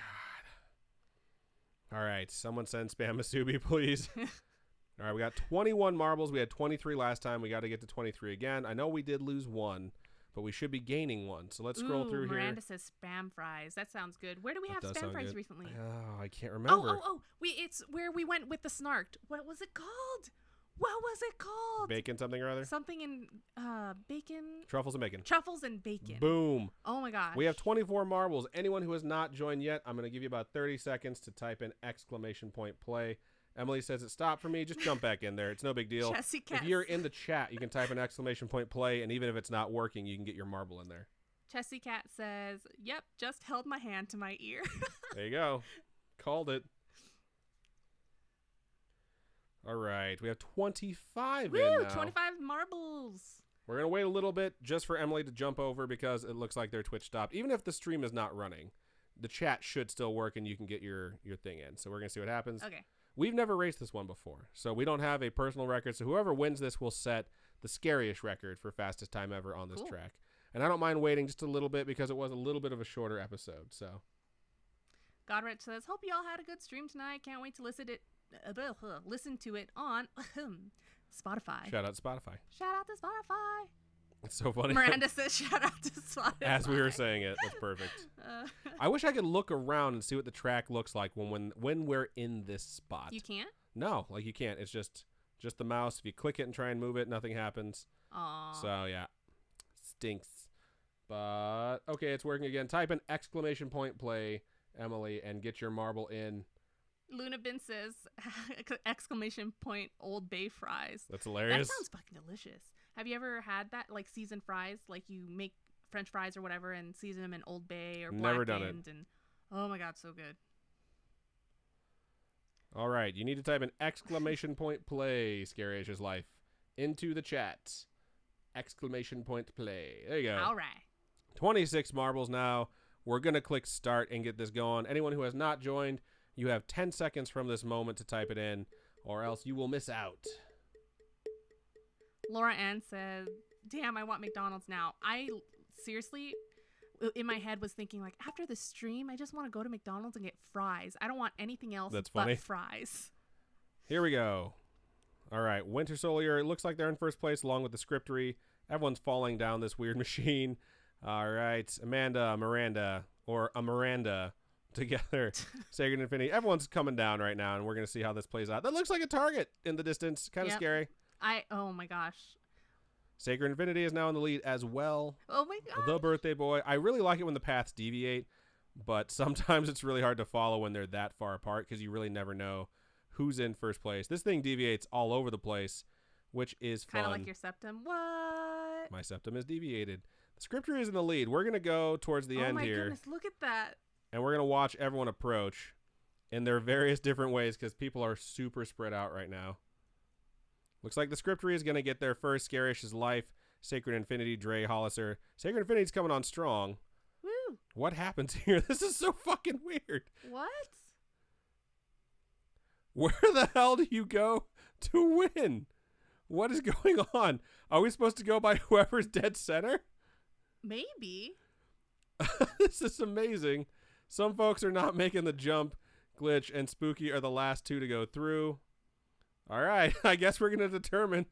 All right. Someone send Spam Masubi, please. All right. We got 21 marbles. We had 23 last time. We got to get to 23 again. I know we did lose one, but we should be gaining one. So let's scroll through here. Miranda says spam fries. That sounds good. Where do we have spam fries recently? Oh, I can't remember. It's where we went with the snarked. What was it called? What was it called? Bacon something or other? Something in bacon. Truffles and bacon. Truffles and bacon. Boom. Oh my gosh. We have 24 marbles. Anyone who has not joined yet, I'm going to give you about 30 seconds to type in !play. Emily says it stopped for me. Just jump back in there. It's no big deal. If you're in the chat, you can type in !play, and even if it's not working, you can get your marble in there. Chessy Cat says, yep, just held my hand to my ear. There you go. Called it. All right. We have 25 in now. 25 marbles. We're going to wait a little bit just for Emily to jump over because it looks like their Twitch stopped. Even if the stream is not running, the chat should still work and you can get your thing in. So we're going to see what happens. Okay. We've never raced this one before, so we don't have a personal record. So whoever wins this will set the scariest record for fastest time ever on this track. And I don't mind waiting just a little bit because it was a little bit of a shorter episode. So Godrich says, hope you all had a good stream tonight. Can't wait to listen to it on Spotify. Shout out to Spotify. Shout out to Spotify. It's so funny. Miranda says, shout out to Spotify. As we were saying it. That's perfect. I wish I could look around and see what the track looks like when we're in this spot. You can't? No, like you can't. It's just the mouse. If you click it and try and move it, nothing happens. Aww. So, yeah. Stinks. But, okay, it's working again. Type in !play, Emily, and get your marble in. Luna Bin says, !Old Bay fries. That's hilarious. That sounds fucking delicious. Have you ever had that, like seasoned fries? Like you make French fries or whatever and season them in Old Bay or Never Blackened. done it. And oh my God, so good. All right, you need to type in !play, Scary Asia's Life, into the chat. !play. There you go. All right. 26 marbles now. We're going to click start and get this going. Anyone who has not joined, you have 10 seconds from this moment to type it in, or else you will miss out. Laura Ann said, damn, I want McDonald's now. I seriously, in my head, was thinking, like, after the stream, I just want to go to McDonald's and get fries. I don't want anything else but fries. Here we go. All right, Winter Solier. It looks like they're in first place along with the Scriptery. Everyone's falling down this weird machine. All right, Miranda together. Sacred Infinity. Everyone's coming down right now, and we're going to see how this plays out. That looks like a target in the distance. Kind of scary. Oh my gosh. Sacred Infinity is now in the lead as well. Oh my god. The birthday boy. I really like it when the paths deviate, but sometimes it's really hard to follow when they're that far apart because you really never know who's in first place. This thing deviates all over the place, which is fun. Kind of like your septum. What? My septum is deviated. The Scripture is in the lead. We're going to go towards the end here. Oh my goodness, look at that. And we're going to watch everyone approach in their various different ways because people are super spread out right now. Looks like the Scriptery is going to get there first. Scarish's Life, Sacred Infinity, Dre, Hollister. Sacred Infinity's coming on strong. Woo. What happens here? This is so fucking weird. What? Where the hell do you go to win? What is going on? Are we supposed to go by whoever's dead center? Maybe. This is amazing. Some folks are not making the jump. Glitch and Spooky are the last two to go through. All right, I guess we're going to determine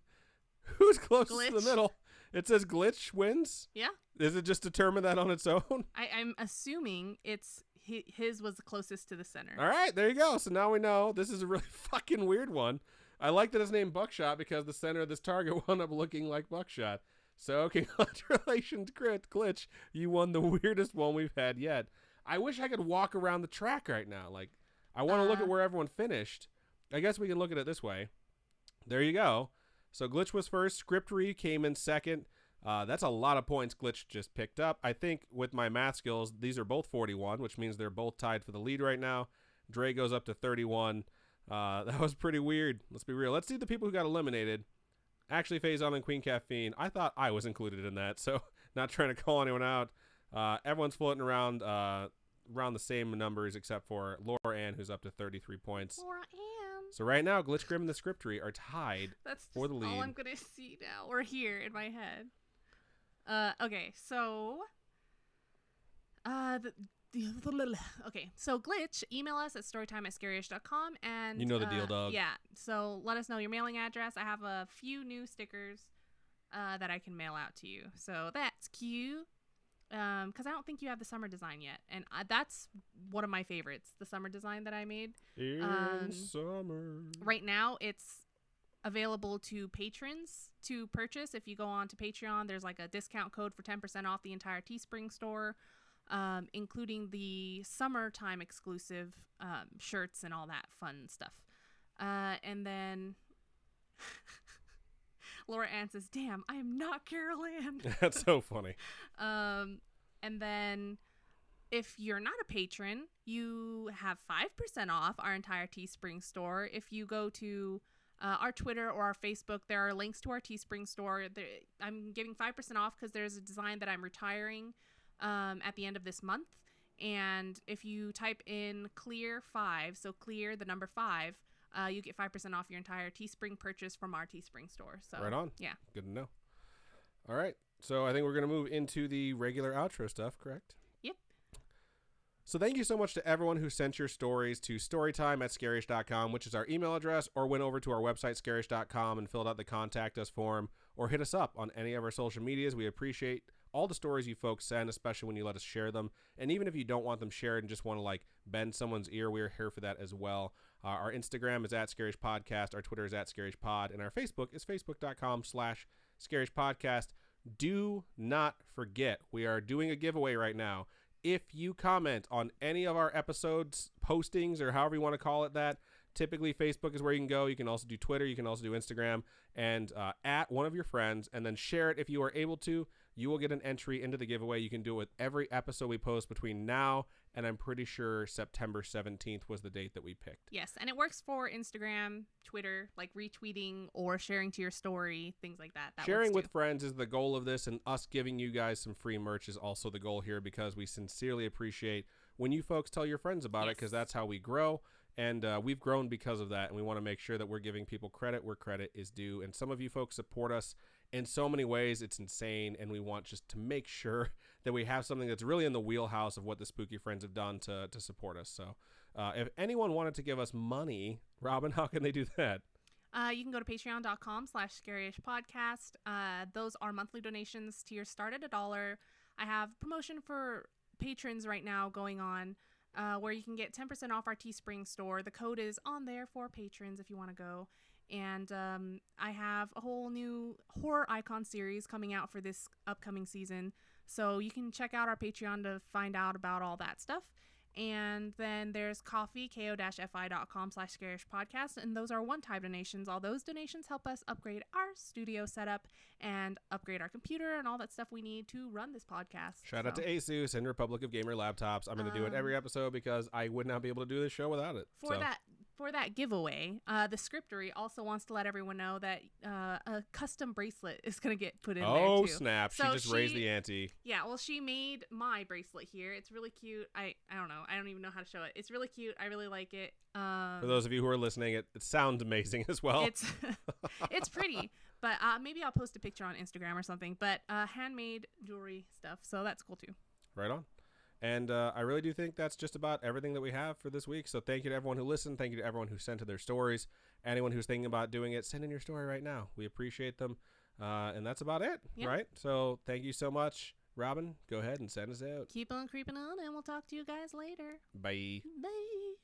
who's closest to the middle. It says Glitch wins? Yeah. Is it just determined that on its own? I'm assuming it's his was the closest to the center. All right, there you go. So now we know. This is a really fucking weird one. I like that it's named Buckshot because the center of this target wound up looking like Buckshot. So congratulations, Glitch. You won the weirdest one we've had yet. I wish I could walk around the track right now. Like, I want to look at where everyone finished. I guess we can look at it this way. There you go. So Glitch was first. Scriptery came in second. That's a lot of points Glitch just picked up. I think with my math skills, these are both 41, which means they're both tied for the lead right now. Dre goes up to 31. That was pretty weird. Let's be real. Let's see the people who got eliminated. Actually, Faison and Queen Caffeine. I thought I was included in that, so not trying to call anyone out. Everyone's floating around the same numbers except for Laura Ann, who's up to 33 points. Laura Ann. So right now, Glitch Grim and the Scriptery are tied for the lead. That's all I'm going to see now, or hear in my head. Okay, so Okay, so Glitch, email us at storytime@scaryish.com, and You know the deal, dog. Yeah, so let us know your mailing address. I have a few new stickers that I can mail out to you, so that's cute. Because I don't think you have the summer design yet, and that's one of my favorites, the summer design that I made. In summer. Right now, it's available to patrons to purchase. If you go on to Patreon, there's like a discount code for 10% off the entire Teespring store, including the summertime exclusive shirts and all that fun stuff. And then Laura Ann says, "Damn, I am not Carol Ann." That's so funny. And then if you're not a patron, you have 5% off our entire Teespring store. If you go to our Twitter or our Facebook, there are links to our Teespring store. I'm giving 5% off because there's a design that I'm retiring at the end of this month. And if you type in CLEAR5, so clear the number 5, you get 5% off your entire Teespring purchase from our Teespring store. So right on. Yeah. Good to know. All right. So I think we're going to move into the regular outro stuff, correct? Yep. So thank you so much to everyone who sent your stories to storytime@scarish.com, which is our email address, or went over to our website, scarish.com, and filled out the contact us form, or hit us up on any of our social medias. We appreciate all the stories you folks send, especially when you let us share them. And even if you don't want them shared and just want to like bend someone's ear, we're here for that as well. Our Instagram is @ScarishPodcast. Our Twitter is @ScarishPod. And our Facebook is facebook.com/ScarishPodcast. Do not forget, we are doing a giveaway right now. If you comment on any of our episodes, postings, or however you want to call it that, typically Facebook is where you can go. You can also do Twitter. You can also do Instagram, and at one of your friends, and then share it if you are able to. You will get an entry into the giveaway. You can do it with every episode we post between now and I'm pretty sure September 17th was the date that we picked. Yes, and it works for Instagram, Twitter, like retweeting or sharing to your story, things like that. Sharing with friends is the goal of this, and us giving you guys some free merch is also the goal here, because we sincerely appreciate when you folks tell your friends about it, because that's how we grow. And we've grown because of that, and we want to make sure that we're giving people credit where credit is due. And some of you folks support us in so many ways, it's insane, and we want just to make sure that we have something that's really in the wheelhouse of what the Spooky Friends have done to support us. So if anyone wanted to give us money, Robin, how can they do that? You can go to patreon.com/scaryishpodcast. Those are monthly donations. Tiers start at $1. I have promotion for patrons right now going on, where you can get 10% off our Teespring store. The code is on there for patrons if you want to go. And I have a whole new horror icon series coming out for this upcoming season. So you can check out our Patreon to find out about all that stuff. And then there's Ko-fi, ko-fi.com/scarishpodcast. And those are one-time donations. All those donations help us upgrade our studio setup and upgrade our computer and all that stuff we need to run this podcast. Shout out to Asus and Republic of Gamer laptops. I'm going to do it every episode because I would not be able to do this show without it. For that giveaway, the Scriptory also wants to let everyone know that a custom bracelet is going to get put in there too. Oh, snap. So she just raised the ante. Yeah, well, she made my bracelet here. It's really cute. I don't know. I don't even know how to show it. It's really cute. I really like it. For those of you who are listening, it sounds amazing as well. It's pretty. But maybe I'll post a picture on Instagram or something. But handmade jewelry stuff. So that's cool too. Right on. And I really do think that's just about everything that we have for this week. So thank you to everyone who listened. Thank you to everyone who sent their stories. Anyone who's thinking about doing it, send in your story right now. We appreciate them. And that's about it, right? So thank you so much. Robin, go ahead and send us out. Keep on creeping on, and we'll talk to you guys later. Bye. Bye.